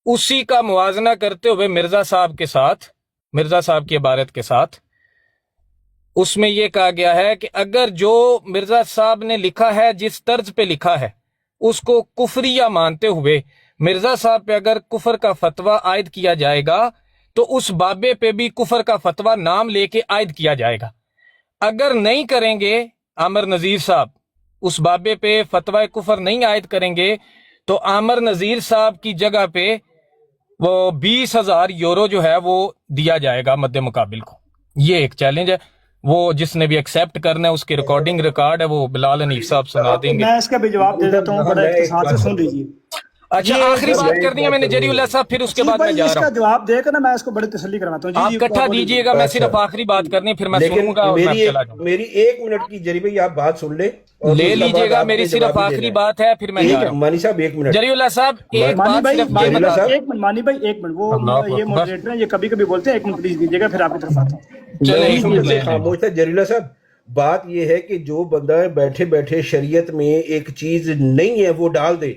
اسی کا موازنہ کرتے ہوئے مرزا صاحب کی عبارت کے ساتھ، اس میں یہ کہا گیا ہے کہ اگر جو مرزا صاحب نے لکھا ہے، جس طرز پہ لکھا ہے، اس کو کفریہ مانتے ہوئے مرزا صاحب پہ اگر کفر کا فتویٰ عائد کیا جائے گا تو اس بابے پہ بھی کفر کا فتویٰ نام لے کے عائد کیا جائے گا۔ اگر نہیں کریں گے عامر نذیر صاحب، اس بابے پہ فتویٰ کفر نہیں عائد کریں گے، تو عامر نذیر صاحب کی جگہ پہ وہ 20,000 یورو جو ہے وہ دیا جائے گا مد مقابل کو۔ یہ ایک چیلنج ہے، وہ جس نے بھی ایکسیپٹ کرنا ہے، اس کی ریکارڈنگ ریکارڈ ہے، وہ بلال حنیف صاحب سنا دیں گے۔ میں اس کا بھی جواب دے دیتا ہوں، بڑا اختصار سے سن لیجیے۔ اچھا، آخری بات کرنی ہے میں نے جری اللہ صاحب، پھر اس کے بعد میں جا رہا ہوں۔ اس کا جواب دے کر نا میں اس کو بڑی تسلی کرواتا ہوں۔ آپ کٹھا دیجئے گا، میں صرف آخری بات کرنی، پھر میں سنوں گا اور میں چلا جاؤں۔ میری 1 منٹ کی جری بھائی آپ بات سن لیں، لے لیجئے گا، میری صرف آخری بات ہے، پھر میں جا رہا ہوں۔ مانی صاحب 1 منٹ، جری اللہ صاحب ایک بات صرف مانی بھائی 1 منٹ، وہ یہ مودریٹر ہیں، یہ کبھی کبھی بولتے ہیں 1 منٹ پلیز دیجیے گا، پھر آپ کی طرف آتا ہوں۔ خاموش تھا جری اللہ صاحب۔ بات یہ ہے کہ جو بندہ بیٹھے بیٹھے شریعت میں ایک چیز نہیں ہے وہ ڈال دے،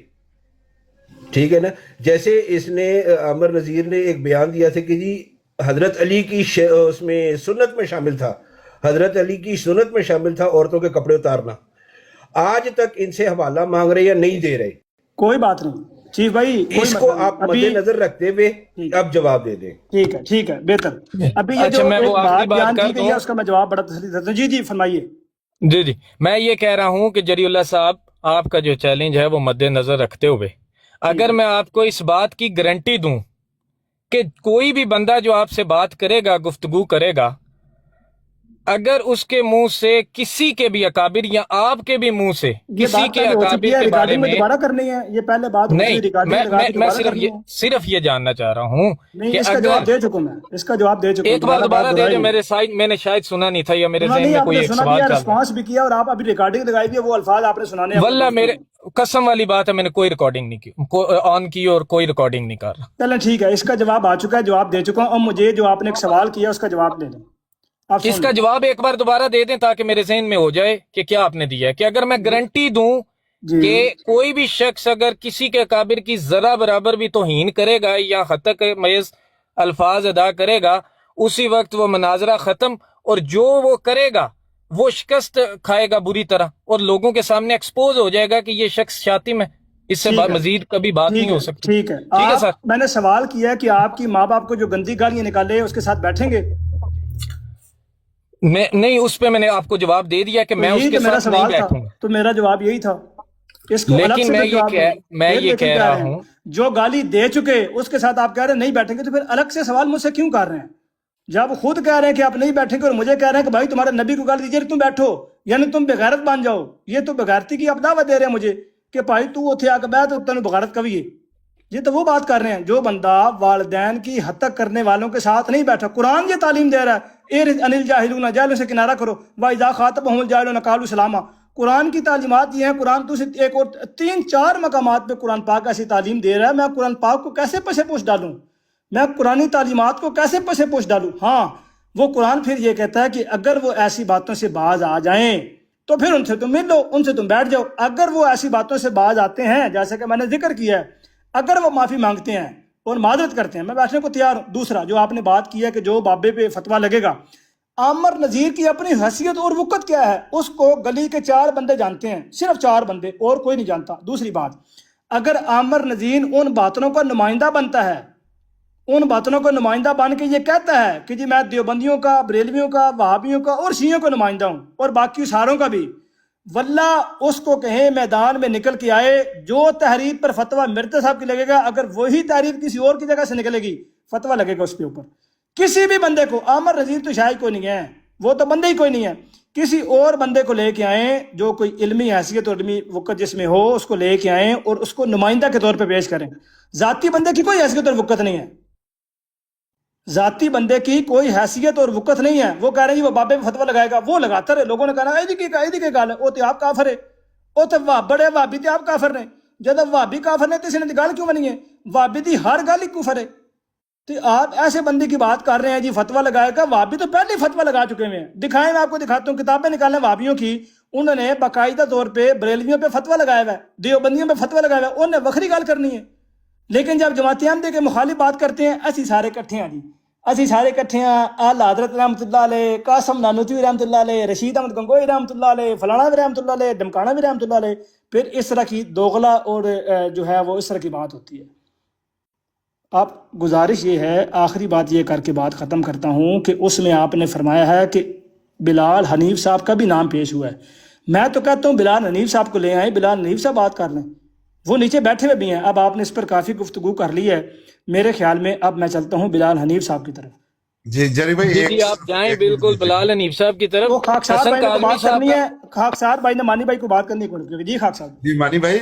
ٹھیک ہے نا، جیسے اس نے عامر نذیر نے ایک بیان دیا تھا کہ جی حضرت علی کی اس میں سنت میں شامل تھا، حضرت علی کی سنت میں شامل تھا عورتوں کے کپڑے اتارنا۔ آج تک ان سے حوالہ مانگ رہے یا نہیں دے رہے؟ کوئی بات نہیں چیف بھائی، اس کو آپ مد نظر رکھتے ہوئے اب جواب دے دیں۔ ٹھیک ہے بہتر۔ ابھی یہ جو ایک بات بیان کی گئی ہے اس کا میں جواب بڑا تسلی دیتا ہوں۔ جی فرمائیے۔ جی میں یہ کہہ رہا ہوں کہ جری اللہ صاحب، آپ کا جو چیلنج ہے وہ مد نظر رکھتے ہوئے اگر میں آپ کو اس بات کی گارنٹی دوں کہ کوئی بھی بندہ جو آپ سے بات کرے گا، گفتگو کرے گا، اگر اس کے منہ سے کسی کے بھی اکابر یا آپ کے بھی منہ سے کسی کے اکابر کے بارے میں دوبارہ کرنی ہے، یہ پہلے بات نہیں، میں صرف یہ جاننا چاہ رہا ہوں کہ اس کا جواب دے چکا ہوں، میں اس کا جواب دے چکا ہوں، ایک بار دوبارہ دے دیں، میں نے شاید سنا نہیں تھا یا میرے ذہن میں کوئی ایک سوال چل رہا ہے، رسپانس بھی کیا اور آپ ابھی ریکارڈنگ لگائی بھی ہے، وہ الفاظ آپ نے سنانے ہیں۔ واللہ میرے قسم والی بات ہے، میں نے کوئی ریکارڈنگ نہیں کی، آن کی اور کوئی ریکارڈنگ نہیں کر رہا۔ چلیں ٹھیک ہے، اس کا جواب آ چکا ہے، جواب دے چکا ہوں، اور مجھے جو آپ نے ایک سوال کیا اس کا جواب دے دیں۔ اس کا جواب ایک بار دوبارہ دے دیں تاکہ میرے ذہن میں ہو جائے کہ کیا آپ نے دیا ہے، کہ اگر میں گارنٹی دوں کہ کوئی بھی شخص اگر کسی کے اکابر کی ذرا برابر بھی توہین کرے گا یا خطا محض الفاظ ادا کرے گا، اسی وقت وہ مناظرہ ختم، اور جو وہ کرے گا وہ شکست کھائے گا بری طرح، اور لوگوں کے سامنے ایکسپوز ہو جائے گا کہ یہ شخص شاطم ہے، اس سے مزید کبھی بات نہیں ہو سکتی۔ ٹھیک ہے سر، میں نے سوال کیا کہ آپ کی ماں باپ کو جو گندی گالیاں نکالے اس کے ساتھ بیٹھیں گے؟ نہیں، اس پہ میں نے آپ کو جواب دے دیا کہ میں اس کے ساتھ نہیں بیٹھوں گا، تو میرا جواب یہی تھا۔ لیکن میں یہ کہہ رہا ہوں جو گالی دے چکے اس کے ساتھ آپ کہہ رہے ہیں نہیں بیٹھیں گے، تو پھر الگ سے سوال مجھ سے کیوں کر رہے ہیں؟ جب خود کہہ رہے ہیں کہ آپ نہیں بیٹھیں گے اور مجھے کہہ رہے ہیں کہ بھائی تمہارے نبی کو گالی دیجیے تم بیٹھو، یعنی تم بغیرت بن جاؤ، یہ تو بغیرتی کی آپ دعوت دے رہے ہیں مجھے کہ بھائی تو اتھے آ کے بیٹھ تینوں بغیرت کبھی ہے، یہ تو وہ بات کر رہے ہیں۔ جو بندہ والدین کی حد تک کرنے والوں کے ساتھ نہیں بیٹھا، قرآن یہ تعلیم دے رہا ہے، اعرض عن الجاہلون، جاہلوں سے کنارہ کرو، وَإِذَا خَاطَبَهُمُ الْجَاهِلُونَ قَالُوا سَلَامًا۔ قرآن کی تعلیمات یہ ہیں، قرآن تو ایک اور 3-4 مقامات پہ قرآن پاک ایسی تعلیم دے رہا ہے، میں قرآن پاک کو کیسے پسے پوش ڈالوں؟ میں قرآنی تعلیمات کو کیسے پسے پوش ڈالوں؟ ہاں، وہ قرآن پھر یہ کہتا ہے کہ اگر وہ ایسی باتوں سے باز آ جائیں تو پھر ان سے تم مل لو، ان سے تم بیٹھ جاؤ۔ اگر وہ ایسی باتوں سے باز آتے ہیں جیسے کہ میں نے ذکر کیا ہے، اگر وہ معافی مانگتے ہیں اور معذرت کرتے ہیں، میں بیٹھنے کو تیار ہوں۔ دوسرا جو آپ نے بات کی ہے کہ جو بابے پہ فتویٰ لگے گا، عامر نذیر کی اپنی حیثیت اور وقت کیا ہے؟ اس کو گلی کے 4 بندے جانتے ہیں، صرف 4 بندے، اور کوئی نہیں جانتا۔ دوسری بات، اگر عامر نذیر ان باطنوں کا نمائندہ بنتا ہے، ان باطنوں کا نمائندہ بن کے یہ کہتا ہے کہ جی میں دیوبندیوں کا، بریلویوں کا، وہابیوں کا اور شیعوں کا نمائندہ ہوں اور باقی ساروں کا بھی، واللہ اس کو کہیں میدان میں نکل کے آئے، جو تحریر پر فتویٰ مرزا صاحب کی لگے گا، اگر وہی تحریر کسی اور کی جگہ سے نکلے گی، فتویٰ لگے گا اس کے اوپر۔ کسی بھی بندے کو، عامر نذیر تو شاید کوئی نہیں ہے، وہ تو بندے ہی کوئی نہیں ہے، کسی اور بندے کو لے کے آئیں جو کوئی علمی حیثیت اور علمی وقت جس میں ہو، اس کو لے کے آئیں اور اس کو نمائندہ کے طور پہ پیش کریں۔ ذاتی بندے کی کوئی حیثیت اور وقت نہیں ہے، ذاتی بندے کی کوئی حیثیت اور وقت نہیں ہے۔ وہ کہہ رہے ہیں وہ بابے پہ فتویٰ لگائے گا، وہ لگاتا رہے، لوگوں نے کہا ایدی کی گل ہے، وہ تو آپ کافر ہے، وہ تو بڑے وہابی تے آپ کافر نے، جب وہابی کافر نے تو اس نے گل کیوں بنی ہے؟ وہابی دی ہر گل ہی کفر ہے۔ تو آپ ایسے بندے کی بات کر رہے ہیں جی فتویٰ لگائے گا، وہابی تو پہلے ہی فتویٰ لگا چکے ہیں۔ دکھائیں، میں آپ کو دکھاتا ہوں، کتابیں نکالیں وہابیوں کی، انہوں نے باقاعدہ طور پہ بریلویوں پہ فتویٰ لگایا ہوا ہے، دیوبندیوں پہ فتویٰ لگایا ہوا ہے، انہوں نے وکری گل کرنی ہے۔ لیکن جب جماعت احمدیہ کے مخالف بات کرتے ہیں، اسی سارے کٹھے ہیں جی، اسی سارے کٹھے ہیں، اعلیٰ حضرت رحمۃ اللہ علیہ، قاسم نانوتوی رحمۃ اللہ علیہ، رشید احمد گنگوئی رحمۃ اللہ علیہ، فلانا بھی رحمۃ اللہ علیہ، ڈمکانا بھی رحمۃ اللہ علیہ، پھر اس طرح کی دوغلا اور جو ہے وہ اس طرح کی بات ہوتی ہے۔ آپ گزارش یہ ہے، آخری بات یہ کر کے بات ختم کرتا ہوں کہ اس میں آپ نے فرمایا ہے کہ بلال حنیف صاحب کا بھی نام پیش ہوا ہے۔ میں تو کہتا ہوں بلال حنیف صاحب کو لے آئیں، بلال حنیف صاحب بات کر لیں، وہ نیچے بیٹھے ہوئے بھی ہیں۔ اب آپ نے اس پر کافی گفتگو کر لی ہے، میرے خیال میں اب میں چلتا ہوں بلال حنیف صاحب کی طرف۔ جی جری بھائی، جی آپ جائیں بالکل بلال حنیف صاحب کی طرف۔ وہ خاکسار حسن بھائی نے کاظمی بات صاحب کرنی کا ہے، خاکسار بھائی نے مانی بھائی کو بات کرنی ہے۔ جی خاک صاحب۔ جی مانی بھائی،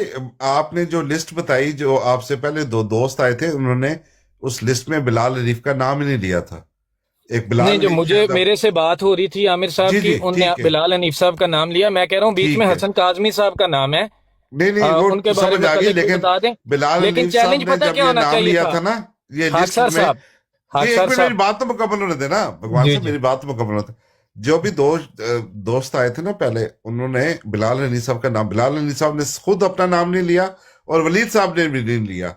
آپ نے جو لسٹ بتائی، جو آپ سے پہلے 2 دوست آئے تھے، انہوں نے اس لسٹ میں بلال حنیف کا نام ہی نہیں لیا تھا۔ ایک بلال نہیں، جو حنیف مجھے کا- میرے سے بات ہو رہی تھی عامر صاحب جی کی، جی ان نے ٹھیک ہے، بلال حنیف صاحب کا نام لیا۔ میں کہہ رہا ہوں بیچ ٹھیک میں ہے، حسن کاظمی صاحب کا نام ہے، نہیں وہ ان کے بارے سمجھ میں آ پہلے گئی، کوئی لیکن بتا دیں۔ بلال لیکن حنیف صاحب چیلنج نے پتہ جب کیا یہ ہونا نام چاہیے لیا تھا؟ تھا نا، یہ لسٹ خاکسار میں، صاحب، جی ایک خاکسار منٹ صاحب، میری بات تو مکمل ہونے دینا بھگوان جی صاحب، جی میری بات تو مکمل ہونے دیں۔ جو بھی دوست آئے تھے نا پہلے، انہوں نے بلال حنیف صاحب کا نام، بلال حنیف صاحب نے خود اپنا نام نہیں لیا اور ولید صاحب نے بھی نہیں لیا۔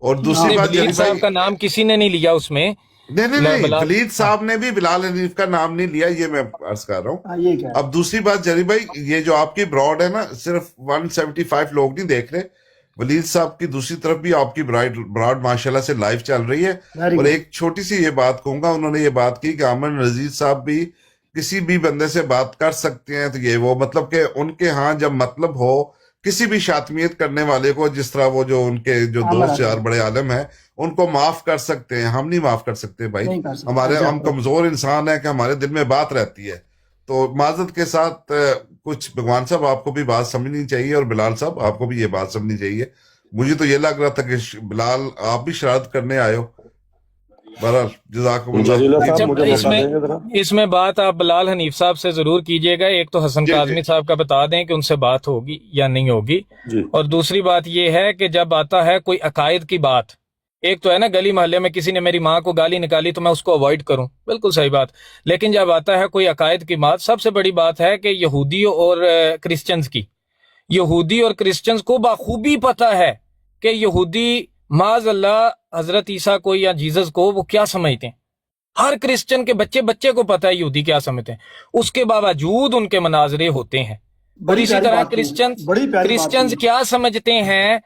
اور دوسری نہیں، بات جری ولید بھائی، صاحب کا نام کسی نے نہیں لیا اس میں۔ نہیں بلال، ولید ہاں صاحب نے بھی بلال حنیف کا نام نہیں لیا، یہ میں عرض کر رہا ہوں۔ ہاں یہ کیا ہے؟ اب دوسری بات جری بھائی، یہ جو آپ کی براڈ ہے نا، صرف 175 لوگ نہیں دیکھ رہے، ولید صاحب کی دوسری طرف بھی آپ کی براڈ ماشاءاللہ سے لائیو چل رہی ہے۔ Very اور good۔ ایک چھوٹی سی یہ بات کہوں گا، انہوں نے یہ بات کی کہ عامر نذیر صاحب بھی کسی بھی بندے سے بات کر سکتے ہیں، تو یہ وہ مطلب کہ ان کے ہاں جب مطلب ہو کسی بھی شاطمیت کرنے والے کو، جس طرح وہ جو ان کے جو عامر دوست 4 آصف بڑے عالم ہیں، ان کو معاف کر سکتے ہیں، ہم نہیں معاف کر سکتے بھائی۔ نہیں کر سکتے، ہم exactly۔ کمزور انسان ہیں کہ ہمارے دل میں بات رہتی ہے۔ تو معذرت کے ساتھ کچھ بھگوان صاحب آپ کو بھی بات سمجھنی چاہیے، اور بلال صاحب آپ کو بھی یہ بات سمجھنی چاہیے۔ مجھے تو یہ لگ رہا تھا کہ بلال آپ بھی شرارت کرنے آئے ہو۔ بہرحال جزاکم اللہ۔ اچھا، اس میں بات آپ بلال حنیف صاحب سے ضرور کیجئے گا۔ ایک تو حسن جی کاظمی صاحب کا بتا دیں کہ ان سے بات ہوگی یا نہیں ہوگی، اور دوسری بات یہ ہے کہ جب آتا ہے کوئی عقائد کی بات، ایک تو ہے نا گلی محلے میں کسی نے میری ماں کو گالی نکالی تو میں اس کو اوائڈ کروں، بالکل صحیح بات، لیکن جب آتا ہے کوئی عقائد کی بات، سب سے بڑی بات ہے کہ یہودیوں اور کرسچنز کی، یہودی اور کرسچنز کو بخوبی پتہ ہے کہ یہودی معاذ اللہ حضرت عیسیٰ کو یا جیزس کو وہ کیا سمجھتے ہیں۔ ہر کرسچن کے بچے کو پتہ ہے یہودی کیا سمجھتے ہیں، اس کے باوجود ان کے مناظرے ہوتے ہیں۔ اور اسی طرح کرسچنز کیا سمجھتے ہیں،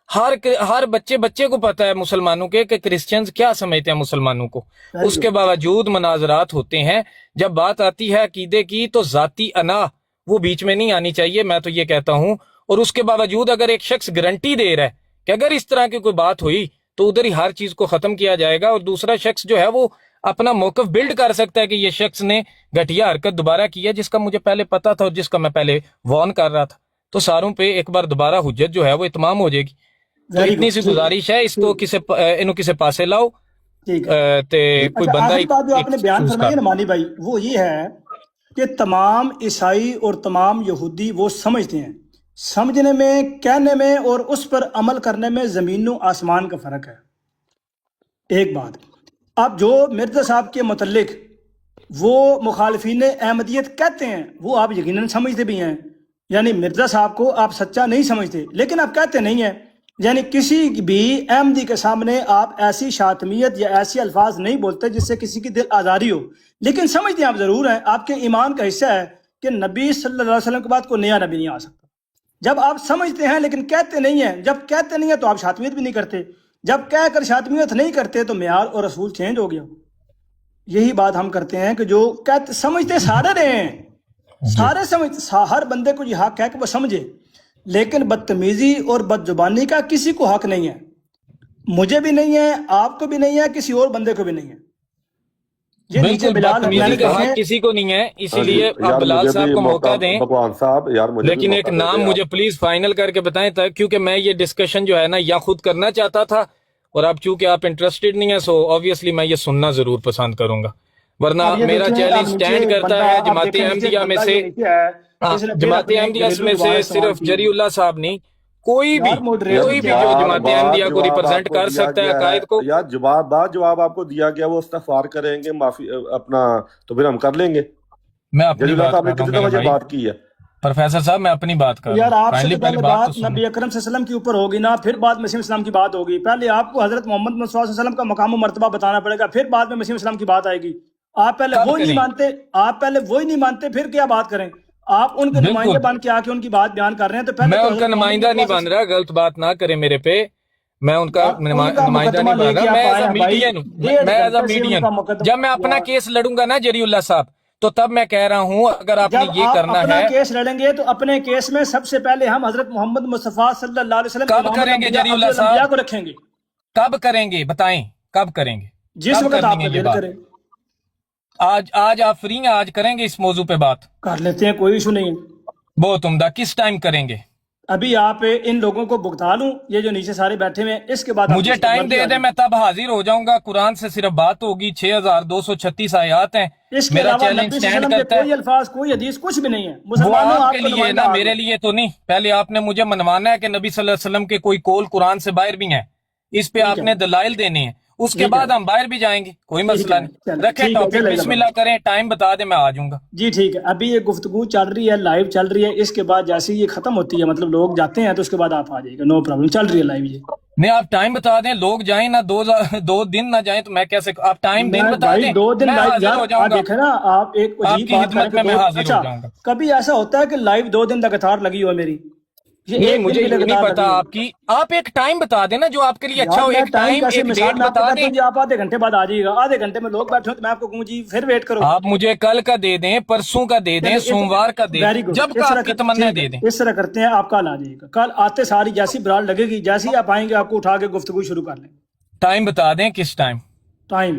ہر بچے کو پتہ ہے مسلمانوں کے کہ کرسچنز کیا سمجھتے ہیں مسلمانوں کو، اس کے باوجود مناظرات ہوتے ہیں۔ جب بات آتی ہے عقیدے کی تو ذاتی انا وہ بیچ میں نہیں آنی چاہیے، میں تو یہ کہتا ہوں۔ اور اس کے باوجود اگر ایک شخص گارنٹی دے رہا ہے کہ اگر اس طرح کی کوئی بات ہوئی تو ادھر ہی ہر چیز کو ختم کیا جائے گا، اور دوسرا شخص جو ہے وہ اپنا موقف بلڈ کر سکتا ہے کہ یہ شخص نے گھٹیا حرکت دوبارہ کی ہے، جس کا مجھے پہلے پتا تھا اور جس کا میں پہلے وارن کر رہا تھا، تو ساروں پہ ایک بار دوبارہ حجت جو ہے وہ اتمام ہو جائے گی۔ تو اتنی سی گزارش ہے، اس کو کسے پاسے لاؤ، کوئی بندہ آخری بات جو آپ نے بیان فرمائی نا مانی بھائی، وہ یہ ہے کہ تمام عیسائی اور تمام یہودی وہ سمجھتے ہیں، سمجھنے میں، کہنے میں اور اس پر عمل کرنے میں زمین و آسمان کا فرق ہے۔ ایک بات، اب جو مرزا صاحب کے متعلق وہ مخالفین احمدیت کہتے ہیں وہ آپ یقیناً سمجھتے بھی ہیں، یعنی مرزا صاحب کو آپ سچا نہیں سمجھتے، لیکن آپ کہتے نہیں ہیں۔ یعنی کسی بھی احمدی کے سامنے آپ ایسی شاطمیت یا ایسی الفاظ نہیں بولتے جس سے کسی کی دل آزاری ہو، لیکن سمجھتے ہیں آپ ضرور ہیں، آپ کے ایمان کا حصہ ہے کہ نبی صلی اللہ علیہ وسلم کے بعد کوئی نیا نبی نہیں آ سکتا۔ جب آپ سمجھتے ہیں لیکن کہتے نہیں ہیں، جب کہتے نہیں ہیں تو آپ شاطمیت بھی نہیں کرتے، جب کہہ کر شاطمیت نہیں کرتے تو معیار اور رسول چینج ہو گیا۔ یہی بات ہم کرتے ہیں کہ جو کہتے سمجھتے سارے رہے ہیں، سارے سمجھ، ہر بندے کو یہ حق ہے کہ وہ سمجھے، لیکن بدتمیزی اور بد زبانی کا کسی کو حق نہیں ہے، مجھے بھی نہیں ہے، آپ کو بھی نہیں ہے، کسی اور بندے کو بھی نہیں ہے۔ یہ نیچے بالکل بلال بدتمیزی کا ہیں، حق کسی کو نہیں ہے، اسی لیے آپ بلال صاحب کو موقع دیں، بھگوان صاحب یار مجھے لیکن ایک نام مجھے پلیز فائنل کر کے بتائیں تک، کیونکہ میں یہ ڈسکشن جو ہے نا یا خود کرنا چاہتا تھا، اور اب چونکہ آپ انٹرسٹڈ نہیں ہیں سو آبویسلی میں یہ سننا ضرور پسند کروں گا، ورنہ میرا چیلنج سٹینڈ کرتا ہے جماعت احمدیہ میں سے، جماعت احمدیہ میں سے صرف جری اللہ صاحب نہیں، کوئی بھی جو جماعت احمدیہ کو ریپرزینٹ کر سکتا ہے عقائد کو۔ یار جواب آپ کو دیا گیا، وہ استغفار کریں گے، معافی اپنا تو پھر ہم کر لیں گے۔ میں اپنی جلی اللہ بات صاحب نے کر کتنے رہا ہوں بجے میرے بات بھائی، کی ہے؟ پروفیسر صاحب میں اپنی بات کر رہا یار ہوں، آپ سے فائنلی پہلے پہلی بات تو سنیں۔ نبی اکرم صلی اللہ علیہ وسلم کے اوپر ہوگی نا، پھر بعد مسیح اسلام کی بات ہوگی۔ پہلے آپ کو حضرت محمد صلی اللہ علیہ وسلم کا مقام و مرتبہ بتانا پڑے گا، پھر بعد میں مسیح اسلام کی بات آئے گی۔ آپ پہلے وہی نہیں مانتے، پھر کیا بات کریں؟ آپ ان کے نمائندے بن کے آ کے ان کی بات بیان کر رہے ہیں، تو پہلے میں ان کا نمائندہ نہیں بن رہا، غلط بات نہ کریں میرے پہ، میں ان کا نمائندہ نہیں بن رہا، میں ایز اے میڈین ہوں، میں ایز اے میڈین، جب میں اپنا کیس لڑوں گا نا جری اللہ صاحب، تو تب میں کہہ رہا ہوں اگر آپ نے یہ کرنا ہے، کیس لڑیں گے تو اپنے کیس میں سب سے پہلے ہم حضرت محمد مصطفیٰ صلی اللہ علیہ وسلم کب کریں گے جری اللہ صاحب کو رکھیں گے؟ کب کریں گے بتائیں، کب کریں گے؟ جس وقت آپ دل کریں۔ آج آپ فری ہیں، آج کریں گے اس موضوع پہ بات؟ کر لیتے ہیں، کوئی ایشو نہیں ہے۔ بہت عمدہ، کس ٹائم کریں گے؟ ابھی آپ ان لوگوں کو بگتا لوں، یہ جو نیچے سارے بیٹھے ہوئے ہیں، اس کے بعد مجھے ٹائم دے دیں، میں تب حاضر ہو جاؤں گا، قرآن سے صرف بات ہوگی، 6236 آیات ہیں، اس کے میرا علاوہ چیلنج نبی صلی اللہ سٹینڈ علیہ وسلم کے کرتا ہے، کوئی الفاظ، کوئی حدیث، کچھ بھی نہیں ہے۔ وہ مسلمانوں آپ کے کو لیے ہے نمائندہ نا، آ میرے گئے۔ لیے تو نہیں، پہلے آپ نے مجھے منوانا ہے کہ نبی صلی اللہ علیہ وسلم کے کوئی قول قرآن سے باہر بھی ہیں، اس پہ آپ نے دلائل دینے ہیں، اس کے بعد ہم باہر بھی جائیں گے، کوئی مسئلہ نہیں، رکھیں ٹاپک، بسم اللہ کریں، ٹائم بتا دیں، میں آ جاؤں گا۔ جی ٹھیک ہے، ابھی یہ گفتگو چل رہی ہے، لائیو چل رہی ہے، اس کے بعد جیسے یہ ختم ہوتی ہے، مطلب لوگ جاتے ہیں تو اس کے بعد آپ آ جائیے گا، نو پرابلم، چل رہی ہے لائیو یہ۔ نہیں آپ ٹائم بتا دیں، لوگ جائیں نہ، دو دن نہ جائیں تو میں کیسے، آپ ٹائم دن بتا دیں، دو دن میں حاضر ہو جاؤں گا، دیکھیں نا، آپ ایک آپ عجیب کی بات خدمت میں حاضر ہو جاؤں گا۔ کبھی ایسا ہوتا ہے کہ لائیو 2 دن لگاتار لگی ہو میری، نہیں مجھے یہ نہیں پتا آپ کی، آپ ایک ٹائم بتا دیں نا جو آپ کے لیے اچھا ہو، ایک ٹائم ایک ڈیٹ بتا دیں۔ آپ آدھے گھنٹے بعد آ جائیے گا، آدھے گھنٹے میں لوگ بیٹھے ہو تو میں آپ کو کہوں جی پھر ویٹ کرو، آپ مجھے کل کا دے دیں، پرسوں کا دے دیں، سوموار کا دے دیں، جب کا آپ کی تمنا دے دیں۔ اس طرح کرتے ہیں، آپ کل آ جائیے گا، کل آتے ساری جیسی برال لگے گی، جیسی آپ آئیں گے آپ کو اٹھا کے گفتگو شروع کر لیں۔ ٹائم بتا دیں، کس ٹائم؟ ٹائم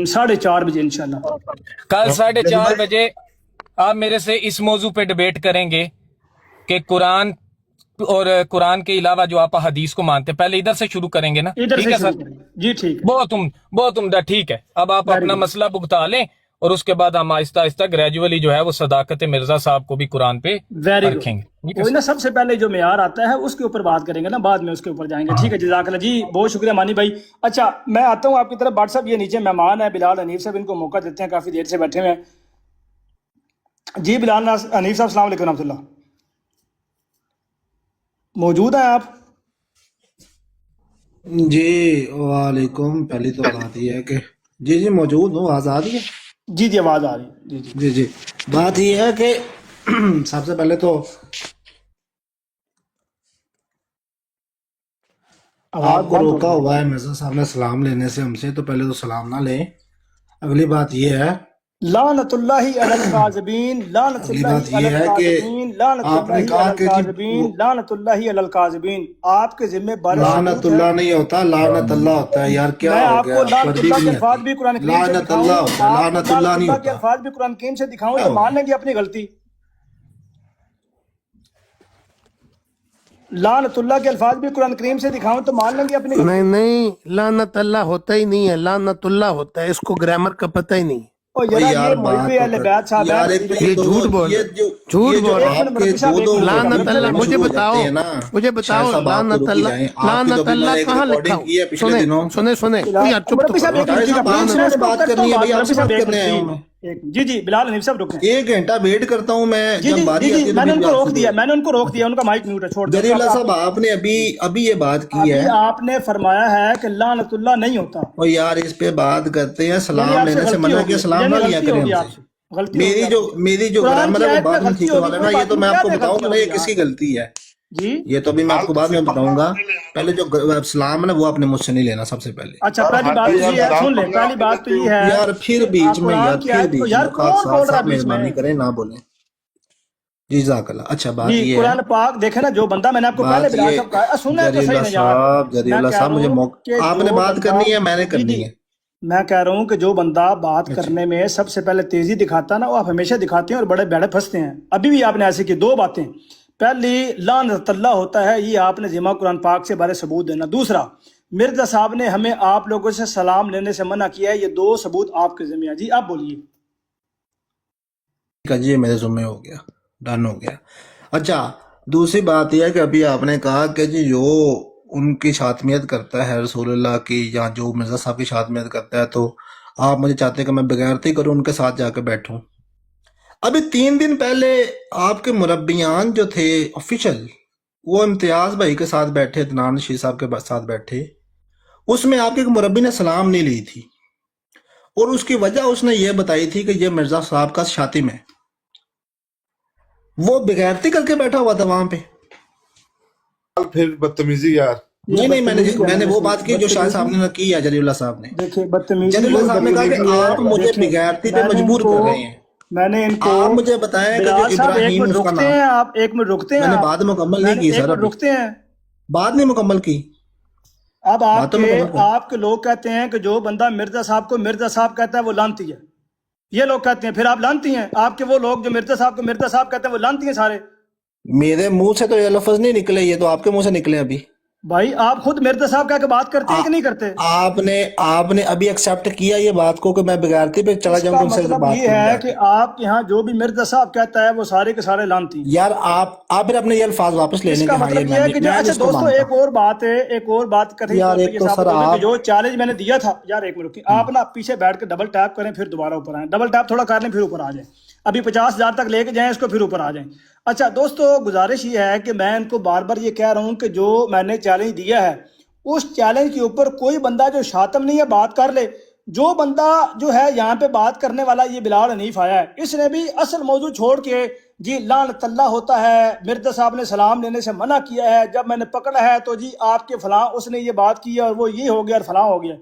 4:30 بجے انشاءاللہ، کل 4:30 بجے آپ میرے سے اس موضوع پہ ڈیبیٹ کریں گے کہ قرآن اور قرآن کے علاوہ جو آپ حدیث کو مانتے ہیں، پہلے ادھر سے شروع کریں گے نا، ٹھیک ہے سر؟ جی ٹھیک، بہت عمدہ، ٹھیک ہے، اب آپ اپنا مسئلہ بگتا لیں، اور اس کے بعد ہم آہستہ آہستہ گریجولی جو ہے وہ صداقت مرزا صاحب کو بھی قرآن پہ رکھیں گے۔ کوئی نا، سب سے پہلے جو معیار آتا ہے اس کے اوپر بات کریں گے نا، بعد میں اس کے اوپر جائیں گے، ٹھیک ہے؟ جزاک اللہ جی، بہت شکریہ مانی بھائی۔ اچھا میں آتا ہوں آپ کی طرف، بٹ صاحب یہ نیچے مہمان ہے بلال حنیف صاحب، ان کو موقع دیتے ہیں، کافی دیر سے بیٹھے ہوئے ہیں۔ جی بلال حنیف صاحب السلام علیکم ورحمۃ اللہ، موجود ہیں آپ؟ جی وعلیکم، پہلی تو بات یہ ہے کہ جی موجود ہوں، آواز آ رہی ہے؟ جی آواز آ رہی ہے، جی جی بات یہ ہے کہ سب سے پہلے تو آپ کو روکا ہوا ہے مرزا صاحب نے سلام لینے سے ہم سے، تو پہلے تو سلام نہ لیں۔ اگلی بات یہ ہے، لعنت اللہ علی الکاذبین، لعنت اگلی اللہ بات علی یہ ہے کہ الکاذبین، لعنت آپ نے اللہ کہا علی کہ الکاذبین، لعنت اللہ علی الکاذبین، آپ کے ذمہ بارش لعنت اللہ نہیں ہوتا، لعنت اللہ ہوتا ہے۔ یار کیا میں ہو آپ گیا، کو لعنت پردی اللہ بھی کے نہیں الفاظ بھی قرآن آتی، کریم سے لعنت اللہ ہوتا ہے، لعنت اللہ نہیں اللہ کے ہوتا۔ الفاظ بھی قرآن کریم سے دکھاؤں تو مان لیں گے اپنی غلطی۔ لعنت اللہ کے الفاظ بھی قرآن کریم سے دکھاؤں تو مان لیں گے اپنی غلطی۔ نہیں لعنت اللہ ہوتا ہی نہیں ہے، لعنت اللہ ہوتا ہے، اس کو گرامر کا پتہ ہی نہیں۔ یہ مولوی اہل بیت صاحب یہ جھوٹ بول لعنت اللہ، مجھے بتاؤ لعنت اللہ کہاں لکھا ہو؟ سنیں یار، چپ تو کرو۔ جی جی بلال حنیف صاحب رکیں. 1 گھنٹہ ویٹ کرتا ہوں میں. جی جب جی باری جی آتی جی ہے میں نے ان کو روک تو دیا, میں نے ان کو روک دیا, ان کا مائک میوٹ ہے, چھوڑ دیں. جری اللہ صاحب آپ نے ابھی یہ بات کی ہے, ابھی آپ نے فرمایا ہے کہ لعنت اللہ نہیں ہوتا. اور یار اس پہ بات کرتے ہیں, یعنی سلام آپ سے لینے سے غلطی منع ہوگی, کیا, سلام یعنی نہ لیا غلطی کریں ہوگی ہم آپ سے. سے, غلطی ہوگی آپ سے. میری جو قرآن گرامر کی ہے وہ آیت بعد میں میں غلطی ٹھیک کروا ہوگی, لینا. کوئی یہ بات تو نہیں, میں آپ کو کیا بتاؤں غلطی گا نا یہ ہوگی کس کی یار. غلطی ہے. جی یہ تو ابھی میں آپ کو بعد میں بتاؤں گا. پہلے جو سلام ہے نا وہ آپ نے مجھ سے نہیں لینا سب سے پہلے. اچھا, پہلی بات تو یہ ہے, سن لیں, پہلی بات تو یہ ہے یار پھر کہ بیچ میں, یار قرآن کی پھر آیت کو, بیچ یار میں کون بول رہا ہے صاحب بیچ میں. مہربانی کریں نہ بولیں. جی جزاک اللہ. اچھا بات جی یہ ہے, قرآن پاک دیکھیں نا, جو بندہ, میں نے آپ کو پہلے بات بلال یہ صاحب کہا, سننا ہے تو جری صحیح اللہ نا یار. میں کہہ رہا مجھے ہوں کہ آپ نے جو بات بندہ, کرنی ہے, میں نے جی کرنی جی ہے. میں کہہ رہا ہوں کہ جو بندہ بات کرنے میں سب سے پہلے تیزی دکھاتا ہے نا, وہ آپ ہمیشہ دکھاتے ہیں اور بڑے بیڑے پھنستے ہیں. ابھی بھی آپ نے ایسے کی 2 باتیں. پہلی لعنت اللہ ہوتا ہے, یہ آپ نے ذمہ قرآن پاک سے بارے ثبوت دینا. دوسرا مرزا صاحب نے ہمیں آپ لوگوں سے سلام لینے سے منع کیا ہے, یہ 2 ثبوت آپ کے ذمہ ہیں. جی آپ بولیے. جی میرے ذمہ ہو گیا, ڈن ہو گیا. اچھا دوسری بات یہ ہے کہ ابھی آپ نے کہا کہ جی جو ان کی شاتمیت کرتا ہے رسول اللہ کی, یا جو مرزا صاحب کی شاتمیت کرتا ہے, تو آپ مجھے چاہتے ہیں کہ میں بغیرتی کروں, ان کے ساتھ جا کے بیٹھوں. ابھی 3 دن پہلے آپ کے مربیان جو تھے آفیشل, وہ امتیاز بھائی کے ساتھ بیٹھے, عدنان شیخ صاحب کے ساتھ بیٹھے. اس میں آپ کے ایک مربی نے سلام نہیں لی تھی, اور اس کی وجہ اس نے یہ بتائی تھی کہ یہ مرزا صاحب کا شاتم ہے. وہ بغیرتی کر کے بیٹھا ہوا تھا وہاں پہ. پھر بدتمیزی یار. نہیں میں نے وہ بات کی جو شاہ صاحب نے کی ہے, جلی اللہ صاحب نے. دیکھیں بدتمیزی جلی اللہ وہی صاحب نے کہا کہ بدتمیزی آپ ہے. مجھے دیکھیں بغیرتی پہ میں نے ان مجبور کو, کر رہے ہیں. میں نے ان کو, آپ مجھے بتائیں کہ جو بلال صاحب 1 ابراہیم منٹ اس کا رکتے نام, ہیں, آپ 1 منٹ رکتے ہیں, میں نے آپ بات مکمل میں نہیں نے کی 1 سر, منٹ ابھی رکتے ہیں. بات نہیں مکمل کی. اب بات تو مکمل کر. آپ کے لوگ کہتے ہیں کہ جو بندہ مرزا صاحب کو مرزا صاحب کہتا ہے وہ لانتی ہے. یہ لوگ کہتے ہیں, پھر آپ لانتی ہیں. آپ کے وہ لوگ جو مرزا صاحب کو مرزا صاحب کہتے ہیں وہ لانتی ہیں سارے. میرے منہ سے تو یہ لفظ نہیں نکلے, یہ تو آپ کے منہ سے نکلے. ابھی بھائی آپ خود مرزا صاحب کہہ کے بات کرتے ہیں کہ نہیں کرتے؟ آپ نے ابھی ایکسیپٹ کیا یہ بات کو کہ میں بغیرتی پہ چلا اس جاؤں کا گا, ان سے مطلب بات یہ کروں ہے جا کہ کے. آپ کے ہاں جو بھی مرزا صاحب کہتا ہے وہ سارے کے سارے لانتی ہیں. یار آپ پھر اپنے یہ الفاظ واپس لے اس لیں کا کہ ہاں یہ مطلب یہ ہے کہ جو, میں اچھا اس کو دوستو مانتا. ایک اور بات ہے, ایک اور بات کتھئی یار طور پہ ایک یہ تو ثابت سر ہو گئی کہ آپ, جو چیلنج میں نے دیا تھا, یار 1 منٹ رکیں, آپ نا پیچھے بیٹھ کے ڈبل ٹیپ کریں, پھر دوبارہ اوپر آئیں. ڈبل ٹیپ تھوڑا کر لیں, پھر اوپر آ جائیں. ابھی 50,000 تک لے کے جائیں اس کو, پھر اوپر آ جائیں. اچھا دوستو گزارش یہ ہے کہ میں ان کو بار بار یہ کہہ رہا ہوں کہ جو میں نے چیلنج دیا ہے, اس چیلنج کے اوپر کوئی بندہ جو شاتم نہیں ہے بات کر لے. جو بندہ جو ہے یہاں پہ بات کرنے والا, یہ بلال حنیف آیا ہے, اس نے بھی اصل موضوع چھوڑ کے جی لعنت اللہ ہوتا ہے, مرزا صاحب نے سلام لینے سے منع کیا ہے, جب میں نے پکڑا ہے تو جی آپ کے فلاں اس نے یہ بات کی اور وہ یہ ہو گیا اور فلاں ہو گیا.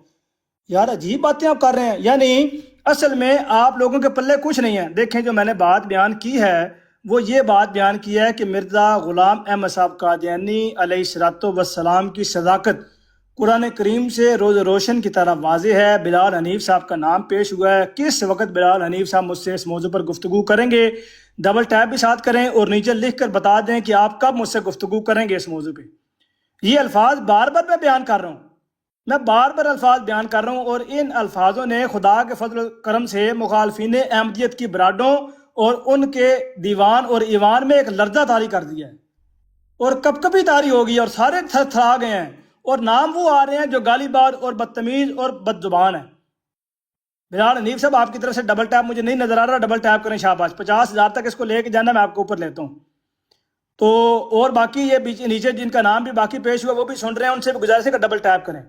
یار عجیب باتیں آپ کر رہے ہیں. یعنی اصل میں آپ لوگوں کے پلے کچھ نہیں ہے. دیکھیں جو میں نے بات بیان کی ہے وہ یہ بات بیان کی ہے کہ مرزا غلام احمد صاحب قادیانی علیہ الصلوۃ والسلام کی صداقت قرآن کریم سے روز روشن کی طرح واضح ہے. بلال حنیف صاحب کا نام پیش ہوا ہے. کس وقت بلال حنیف صاحب مجھ سے اس موضوع پر گفتگو کریں گے, ڈبل ٹیپ بھی ساتھ کریں اور نیچے لکھ کر بتا دیں کہ آپ کب مجھ سے گفتگو کریں گے اس موضوع پہ. یہ الفاظ بار بار میں بیان کر رہا ہوں, میں بار بار الفاظ بیان کر رہا ہوں, اور ان الفاظوں نے خدا کے فضل و کرم سے مخالفین احمدیت کی براڈوں اور ان کے دیوان اور ایوان میں ایک لرزہ طاری کر دیا ہے, اور کب کبھی طاری ہو گئی, اور سارے تھر تھرا گئے ہیں, اور نام وہ آ رہے ہیں جو گالی باز اور بدتمیز اور بد زبان ہیں. بلال حنیف صاحب آپ کی طرف سے ڈبل ٹیپ مجھے نہیں نظر آ رہا, ڈبل ٹیپ کریں شاباش. 50,000 تک اس کو لے کے جانا, میں آپ کو اوپر لیتا ہوں. تو اور باقی یہ نیچے جن کا نام بھی باقی پیش ہوا وہ بھی سن رہے ہیں, ان سے بھی گزارش ہے کہ ڈبل ٹیپ کریں.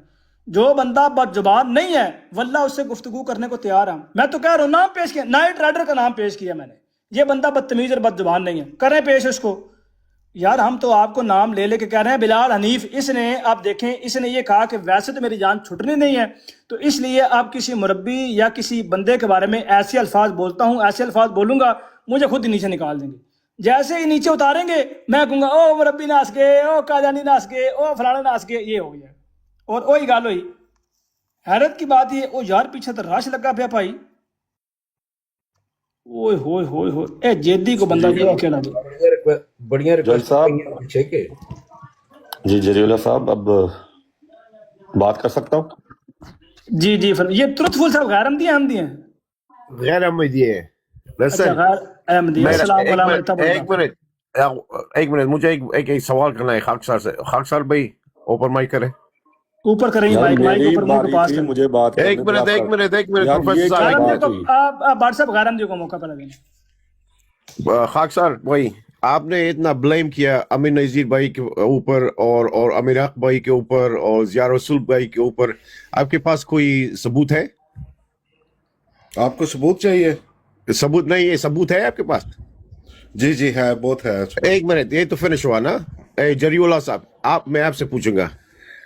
جو بندہ بد زبان نہیں ہے واللہ اس سے گفتگو کرنے کو تیار ہوں. میں تو کہہ رہا ہوں نام پیش کیا, نائٹ رائڈر کا نام پیش کیا میں نے. یہ بندہ بدتمیز اور بد زبان نہیں ہے, کریں پیش اس کو. یار ہم تو آپ کو نام لے لے کے کہہ رہے ہیں بلال حنیف. اس نے آپ دیکھیں, اس نے یہ کہا کہ ویسے تو میری جان چھٹنی نہیں ہے, تو اس لیے آپ کسی مربی یا کسی بندے کے بارے میں ایسے الفاظ بولتا ہوں, ایسے الفاظ بولوں گا, مجھے خود ہی نیچے نکال دیں گے. جیسے ہی نیچے اتاریں گے میں کہوں گا او مربی ناس گئے, او قادیانی ناس گئے, او فلانا ناس گئے, یہ ہو گیا. اور وہی گل ہوئی. حیرت کی بات یہ, او یار پیچھے تو رش لگا پیا بھائی. اوئے ہوئے ہوئے ہوئے, اے جیدی کو بندہ جو اکیلا دے. بڑیاں جج صاحب, پیچھے کے جی جری اللہ صاحب, اب بات کر سکتا ہوں؟ جی جی یہ ٹروتھ فل صاحب غیر احمدی احمدی ہیں. غیر احمدی ہے. اچھا غیر احمدی. السلام علیکم. ایک منٹ مجھے ایک سوال کرنا ہے خاک صاحب سے. خاک صاحب بھائی اوپن مائک کریں. اوپر کریں یار مائک میری اوپر منہ کو باری پاس تھی کریں. مجھے بات کرنے ایک پہ منٹ آپ ایک کا- منٹ ایک منٹ یار پروفیسر یہ صاحب کیا غارم بات جی ہوئی؟ کو بھٹ صاحب غارم جی کو موقع پہ لگیں. خاک سر وہی آپ نے اتنا بلیم کیا امیر نذیر بھائی کے اوپر اور امیر حق بھائی کے اوپر اور ضیاء رسول بھائی کے اوپر. آپ کے پاس کوئی ثبوت ہے؟ آپ کو ثبوت چاہیے؟ ثبوت نہیں ہے، ثبوت ہے آپ کے پاس؟ جی جی ہے، بہت ہے. ایک منٹ، یہ تو فنش ہوا نا. جری اللہ صاحب، میں آپ سے پوچھوں گا،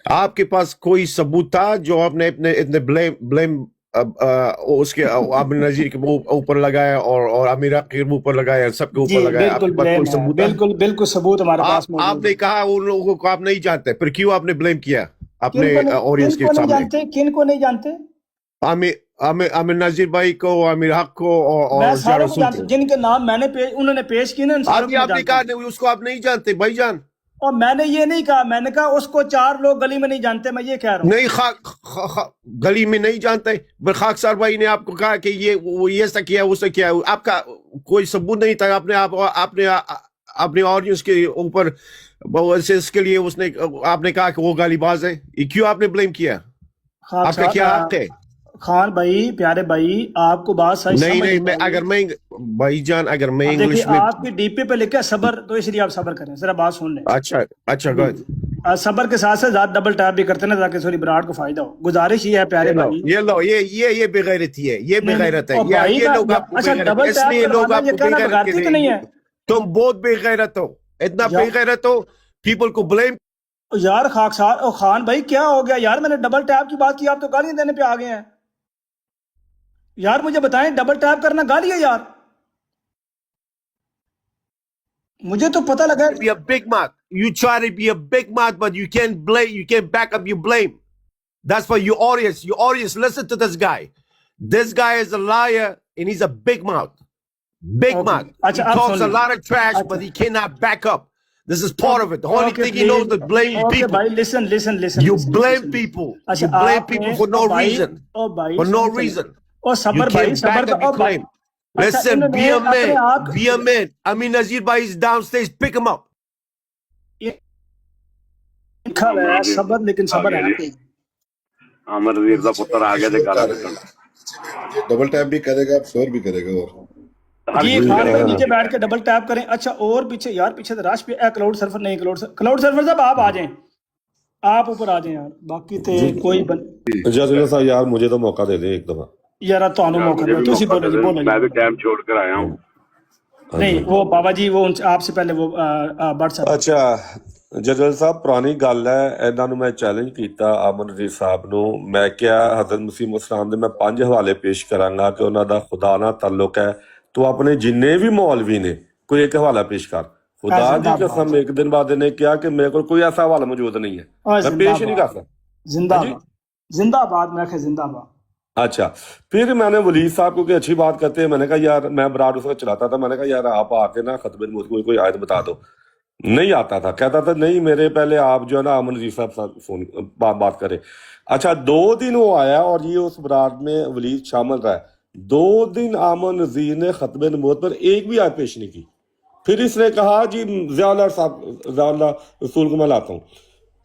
آپ کے پاس کوئی ثبوت تھا جو آپ نے اتنے بلیم اس کے امیر نذیر کے اوپر لگایا اور امیر حق کے اوپر لگایا، سب کے جی اوپر لگایا؟ آپ بالکل کے پاس کوئی بلیم ہے، ثبوت ہے؟ بالکل بالکل ثبوت ہمارے پاس آپ موجود نے ہے. کہا ان لوگوں کو آپ نہیں جانتے، پھر کیوں آپ نے بلیم کیا کن اپنے کو نہیں آڈینس کے سامنے؟ جانتے، کن کو نہیں جانتے؟ امیر نذیر بھائی کو، امیر حق کو میں اور ضیاء ساروں کو رسول جانتا کو. ہوں، جن کے نام میں نے انہوں نے پیش کیے نا، ان ساروں کو میں آپ نے جانتا کہا ہوں. نہیں، اس کو آپ نہیں جانتے بھائی جان. اور میں نے یہ نہیں کہا، میں نے کہا اس کو 4 لوگ گلی میں نہیں جانتے، میں یہ کہہ رہا ہوں. نہیں گلی میں نہیں جانتے. خاک سار بھائی نے آپ کو کہا کہ وہ یہ سا کیا، وہ سا کیا. آپ کا کوئی ثبوت نہیں تھا. آپ نے اپنے آڈینس کے اوپر اس کے لیے آپ نے کہا کہ وہ گالی باز ہے. یہ کیوں آپ نے بلیم کیا؟ آپ کا کیا حق ہے؟ خان بھائی، پیارے بھائی، آپ کو بات صحیح نہیں سمجھ نہیں، میں بھائی جان، اگر میں دیکھیے انگلش میں... آپ کی ڈی پی پہ لکھا صبر، تو اس لیے آپ صبر کریں، ذرا بات سن لیں. اچھا گڈ. صبر کے ساتھ ساتھ زیادہ ڈبل ٹیپ بھی کرتے نا تاکہ سوری براٹ کو فائدہ ہو. گزارش یہ ہے پیارے بھائی، یہ بے غیرتی ہے، یہ بے غیرت ہے. اور بھائی یہ کا لوگ آپ کو اچھا بے غیرت، ڈبل اس ٹیپ لیے لوگ کروانا آپ یہ کو کہنا بے غیرت بغیرتی تو کہتے نہیں ہیں. ہے تم بہت بے غیرت ہو، اتنا بے غیرت ہو، پیپل کو بلیم. یار. خان بھائی کیا ہو گیا یار؟ میں نے ڈبل ٹیپ کی بات کی، آپ تو گالیاں دینے پہ آ گئے ہیں یار. مجھے بتائیں، ڈبل ٹیپ کرنا گالی ہے یار؟ مجھے تو پتہ لگا. Be a big mouth. You try to be a big mouth, but you can't blame. You can't back up your blame. That's for your audience. Your audience, listen to this guy. This guy is a liar, and he's a big mouth. Big mouth. He talks a lot of trash, but he cannot back up. This is part of it. The only thing he knows is to blame people. بھائی listen. You blame people. You blame people for no reason. For no reason. اور You صبر بھائی، can't back up your claim. Listen, be a man. Be a man. Amir Nazir bhai is downstairs. Pick him up. صبر، لیکن صبر ہے. امر نذیر دا پتر آ گیا تے گل ڈبل ٹیپ بھی کرے گا، شور بھی کرے گا. اور جی خان بھائی نیچے بیٹھ کے ڈبل ٹیپ کریں. اچھا اور پیچھے یار، پیچھے تو رش پہ کلاؤڈ سرفر نہیں، کلاؤڈ سرفر صاحب آپ آ جائیں، آپ اوپر آ جائیں یار. باقی تے کوئی جزیلا صاحب یار مجھے تو موقع دے دیں ایک دفعہ یار. تانوں موقع دے، تسی بولو جی، بولو میں جی. بھی ٹائم چھوڑ کر آیا ہوں. نہیں وہ بابا جی، وہ آپ سے پہلے وہ بڑھ سکتے. اچھا جنرل صاحب، پرانی گل ہے، انہاں نوں میں چیلنج کیتا امر نذیر صاحب نو. میں کیا حضرت مسیح السلام دے میں 5 حوالے پیش کراں گا کہ انہاں دا خدا نال تعلق ہے. تو اپنے جننے بھی مولوی نے کوئی ایک حوالہ پیش کر. خدا دی قسم ایک دن بعد نے کیا کہ میرے کو کوئی ایسا حوالہ موجود نہیں ہے، میں پیش نہیں کر سکتا. زندہ باد، زندہ باد. میں کہ زندہ باد. اچھا پھر میں نے ولید صاحب کو کہ اچھی بات کرتے ہیں، میں نے کہا یار میں براڈ اس وقت چلاتا تھا، میں نے کہا یار آپ آ کے نا ختم نبوت کو کوئی آیت بتا دو. نہیں آتا تھا، کہتا تھا نہیں میرے پہلے آپ جو ہے نا امن نذیر صاحب فون بات کرے. اچھا 2 دن وہ آیا اور یہ اس براڈ میں ولید شامل رہا ہے. 2 دن امن نذیر نے ختم نبوت پر ایک بھی آیت پیش نہیں کی. پھر اس نے کہا جی ضیاء اللہ صاحب، ضیاء اللہ رسول کو میں لاتا ہوں.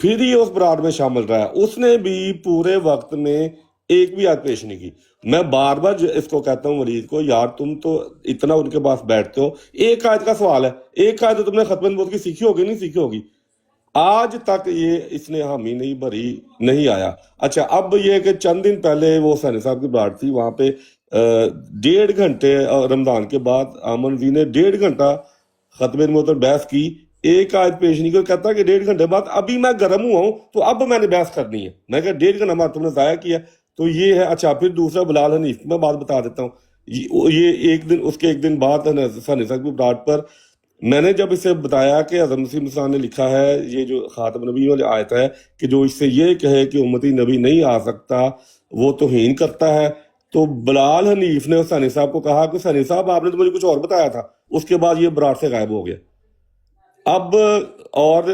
پھر یہ اس براڈ میں شامل رہا ہے، اس نے بھی پورے وقت میں ایک بھی آیت پیش نہیں کی. میں بار بار اس کو کہتا ہوں ولید کو، یار تم تو اتنا ان کے پاس بیٹھتے ہو، ایک آیت کا سوال ہے، ایک آیت تم نے ختم نبوت کی سیکھی ہوگی نہیں سیکھی ہوگی. آج تک یہ اس نے حامی نہیں بھری، نہیں آیا. اچھا اب یہ کہ چند دن پہلے وہ حسین صاحب کی براڈ تھی، وہاں پہ 1.5 گھنٹے رمضان کے بعد امن جی نے 1.5 گھنٹہ ختم نبوت پر بحث کی، ایک آیت پیش نہیں کی. کہتا کہ 1.5 گھنٹے بعد ابھی میں گرم ہوا ہوں تو اب میں نے بحث کرنی ہے. میں کہا 1.5 گھنٹہ بعد تم نے ضائع کیا. تو یہ ہے. اچھا پھر دوسرا بلال حنیف کی میں بات بتا دیتا ہوں. یہ ایک دن بعد حسین صاحب کی براڈ پر میں نے جب اسے بتایا کہ حضرت مسیح موسیٰ نے لکھا ہے، یہ جو خاتم نبی والی آیت ہے کہ جو اس سے یہ کہے کہ امتی نبی نہیں آ سکتا وہ توہین کرتا ہے، تو بلال حنیف نے حسین صاحب کو کہا کہ حسین صاحب آپ نے تو مجھے کچھ اور بتایا تھا. اس کے بعد یہ براڈ سے غائب ہو گیا. اب اور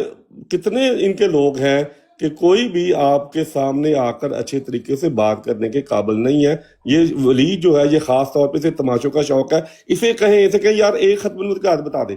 کتنے ان کے لوگ ہیں کہ کوئی بھی آپ کے سامنے آ کر اچھے طریقے سے بات کرنے کے قابل نہیں ہے. یہ ولید جو ہے یہ خاص طور پہ اسے تماشوں کا شوق ہے. اسے کہیں یار ایک ختم نبوت کی آیت بتا دے.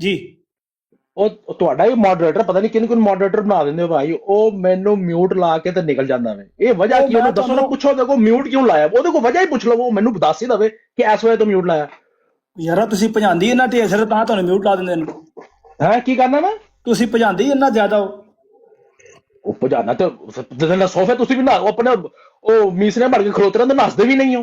ਜੀ। ਉਹ ਤੁਹਾਡਾ ਹੀ ਮੋਡਰੇਟਰ ਪਤਾ ਨਹੀਂ ਕਿਹਨੂੰ ਮੋਡਰੇਟਰ ਬਣਾ ਦਿੰਦੇ ਹੋ ਭਾਈ, ਉਹ ਮੈਨੂੰ ਮਿਊਟ ਲਾ ਕੇ ਤੇ ਨਿਕਲ ਜਾਂਦਾ ਵੇ। ਇਹ ਵਜ੍ਹਾ ਕੀ ਉਹਨੂੰ ਦੱਸੋ ਨਾ, ਪੁੱਛੋ ਦੇਖੋ ਮਿਊਟ ਕਿਉਂ ਲਾਇਆ, ਉਹਦੇ ਕੋਲ ਵਜ੍ਹਾ ਹੀ ਪੁੱਛ ਲਵੋ, ਮੈਨੂੰ ਦੱਸ ਹੀ ਦਵੇ ਕਿ ਇਸ ਵਜ੍ਹਾ ਤੋਂ ਮਿਊਟ ਲਾਇਆ। ਯਾਰਾ ਤੁਸੀਂ ਭਜਾਂਦੀ ਇਹਨਾਂ ਢੇਰ ਸਿਰ ਤਾਂ ਤੁਹਾਨੂੰ ਮਿਊਟ ਲਾ ਦਿੰਦੇ ਨੇ। ਹੈ ਕੀ ਕਰਨਾ ਮੈਂ? ਤੁਸੀਂ ਭਜਾਂਦੀ ਇੰਨਾ ਜ਼ਿਆਦਾ ਹੋ। ਉਹ ਭਜਾਨਾ ਤੇ ਜਿੱਦਾਂ ਸੋਫੇ ਤੁਸੀਂ ਵੀ ਨਾ ਆਪਣੇ ਉਹ ਮੀਸਨੇ ਭੜ ਕੇ ਖਲੋਤੇ ਰਹਿੰਦੇ, ਨੱਸਦੇ ਵੀ ਨਹੀਂ ਹੋ।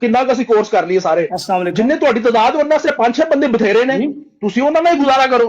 ਕਿੰਨਾ ਕੁ ਅਸੀਂ ਕੋਰਸ ਕਰ ਲਈਏ ਸਾਰੇ। ਜਿੰਨੇ ਤੁਹਾਡੀ ਤਾਦਾਦ ਉਹਨਾਂ ਵਾਸਤੇ 5-6 ਬੰਦੇ ਬਥੇਰੇ ਨੇ, ਤੁਸੀਂ ਉਹਨਾਂ ਨਾਲ ਹੀ ਗੁਜ਼ਾਰਾ ਕਰੋ।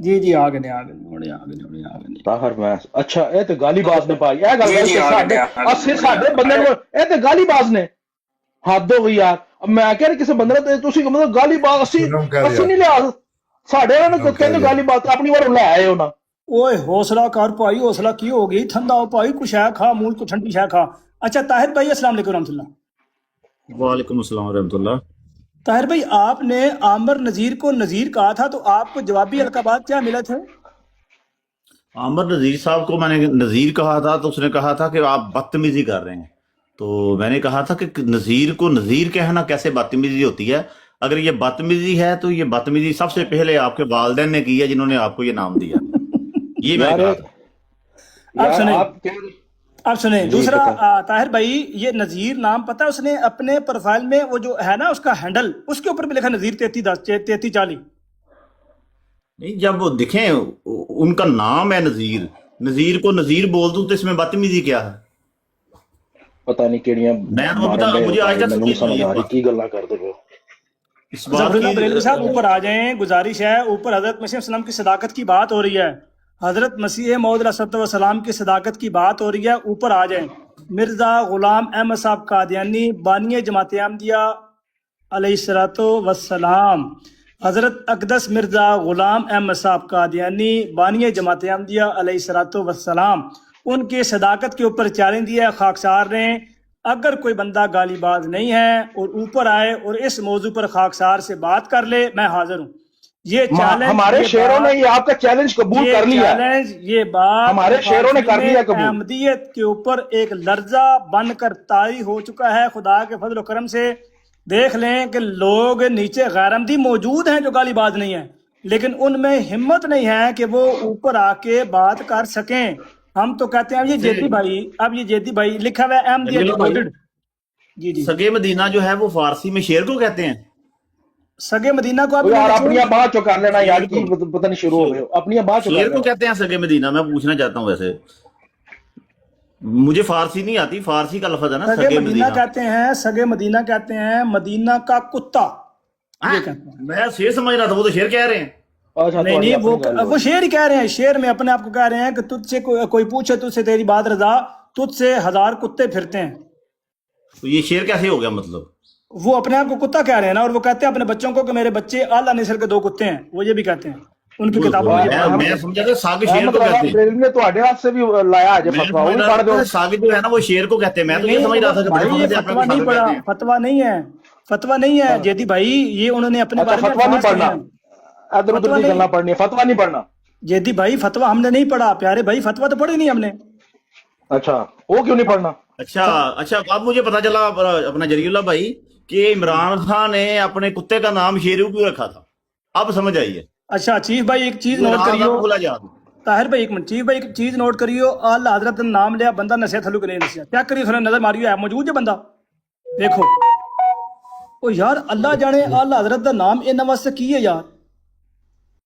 جی جی آ گئے آ گئے طاہر میں اچھا اے تے گالی باز نے پائی اے گل ہے ساڈے اسی ساڈے بندے نو اے تے گالی باز نے حد ہو گئی یار میں کہہ رہا کسی بندے نے تسی مطلب گالی باز اسی نہیں لیا ساڈے نے کہندے گالی باز اپنی وار لے آئے ہونا اوئے حوصلہ کر پائی حوصلہ کی ہو گئی ٹھنڈا ہو پائی کچھ ہے کھا منہ کو ٹھنڈی شے کھا اچھا طاہر بھائی السلام علیکم ورحمۃ اللہ وعلیکم السلام ورحمۃ اللہ. طاہر بھائی آپ نے عامر نذیر کو نذیر کہا تھا تو آپ کو جوابی القابات کیا ملے تھے؟ عامر نذیر صاحب کو میں نے نذیر کہا تھا تو اس نے کہا تھا کہ آپ بدتمیزی کر رہے ہیں. تو میں نے کہا تھا کہ نذیر کو نذیر کہنا کیسے بدتمیزی ہوتی ہے؟ اگر یہ بدتمیزی ہے تو یہ بدتمیزی سب سے پہلے آپ کے والدین نے کی ہے جنہوں نے آپ کو یہ نام دیا. یہ میں نے کہا تھا. آپ سنیں دوسرا طاہر بھائی یہ نذیر نام پتہ ہے اس نے اپنے پروفائل میں وہ جو ہے نا اس کا ہینڈل اس کے اوپر بھی لکھا نذیر 3340. نہیں جب وہ دکھیں ان کا نام ہے نذیر, نذیر کو نذیر بول دوں تو اس میں بدتمیزی کیا ہے؟ پتہ نہیں کیڑیاں مجھے آج تک سمجھ آ رہی کی گلاں کرتے ہو. بریلوی صاحب اوپر آ جائیں, گزارش ہے. اوپر حضرت مسیح السلام کی صداقت کی بات ہو رہی ہے, حضرت مسیح موعود علیہ السلام کی صداقت کی بات ہو رہی ہے. اوپر آ جائیں. مرزا غلام احمد صاحب قادیانی بانی جماعت احمدیہ علیہ السلام, حضرت اقدس مرزا غلام احمد صاحب قادیانی بانی جماعت احمدیہ علیہ السلام, ان کے صداقت کے اوپر چیلنج دیا ہے خاکسار نے. اگر کوئی بندہ گالی باز نہیں ہے اور اوپر آئے اور اس موضوع پر خاکسار سے بات کر لے, میں حاضر ہوں. یہ چیلنج ہمارے شیروں نے یہ آپ کا چیلنج قبول کر لیا. یہ بات ہمارے شیروں نے کر لیا قبول. احمدیت کے اوپر ایک لرزہ بن کر طاری ہو چکا ہے. خدا کے فضل و کرم سے دیکھ لیں کہ لوگ نیچے غیر احمدی موجود ہیں جو گالی باز نہیں ہیں, لیکن ان میں ہمت نہیں ہے کہ وہ اوپر آ کے بات کر سکیں. ہم تو کہتے ہیں اب یہ جیدی بھائی لکھا ہوا ہے احمدیت. جی جی سگے مدینہ جو ہے وہ فارسی میں شیر کو کہتے ہیں. سگے مدینہ کو آپ اپنی بات چو کر لینا یار, کی پتہ نہیں شروع ہو گئے اپنی بات چو شیر کو کہتے ہیں سگے مدینہ. میں پوچھنا چاہتا ہوں, ویسے مجھے فارسی نہیں آتی, فارسی کا لفظ ہے نا سگے مدینہ کہتے ہیں. سگے مدینہ کہتے ہیں مدینہ کا کتا. میں شیر سمجھ رہا تھا, وہ تو شیر کہہ رہے ہیں. نہیں وہ شیر ہی کہہ رہے ہیں. شیر میں اپنے آپ کو کہہ رہے ہیں کہ تجھ سے کوئی پوچھے تجھ سے تیری بات رضا, تجھ سے 1000 کتے پھرتے ہیں. تو یہ شیر کیسے ہو گیا مطلب؟ وہ اپنے آپ کو کتا کہہ رہے ہیں نا, اور وہ کہتے ہیں اپنے بچوں کو کہ میرے بچے اعلیٰ نسل کے 2 کتے ہیں. وہ یہ بھی کہتے ہیں ان کی کتابوں میں. میں سمجھا تھا ساگ شیر کو کہتے ہیں. نے تواڈے ہاتھ سے بھی لایا ہے فتویٰ, وہ بھی پڑھ دو. ساگ جو ہے نا وہ شیر کو کہتے ہیں. میں تو یہ سمجھ رہا تھا کہ فتویٰ نہیں پڑھا, فتویٰ نہیں ہے جیدی بھائی. یہ انہوں نے اپنے بارے میں فتویٰ نہیں پڑھنا, ادھر ادھر کی گلاں پڑھنی, فتویٰ نہیں پڑھنا. جیدی بھائی فتویٰ ہم نے نہیں پڑھا پیارے بھائی, فتویٰ تو پڑھی نہیں ہم نے. اچھا وہ کیوں نہیں پڑھنا؟ اچھا اب مجھے پتا چلا اپنا جری اللہ بھائی کہ عمران خان نے اپنے کتے کا نام شیرو کیوں رکھا تھا. اب سمجھ آئی ہے. اچھا چیف بھائی ایک چیز نوٹ کریو, طاہر بھائی ایک منٹ, چیف بھائی ایک چیز نوٹ کریو. اعلیٰ حضرت نے نام لیا, بندہ نسیا تھلو کہ نہیں نسیا, کیا کریو تھوڑا نظر ماریو, ہے موجود ہے بندہ دیکھو. او یار اللہ جانے اعلیٰ حضرت کا نام انہاں واسطے کی ہے یار.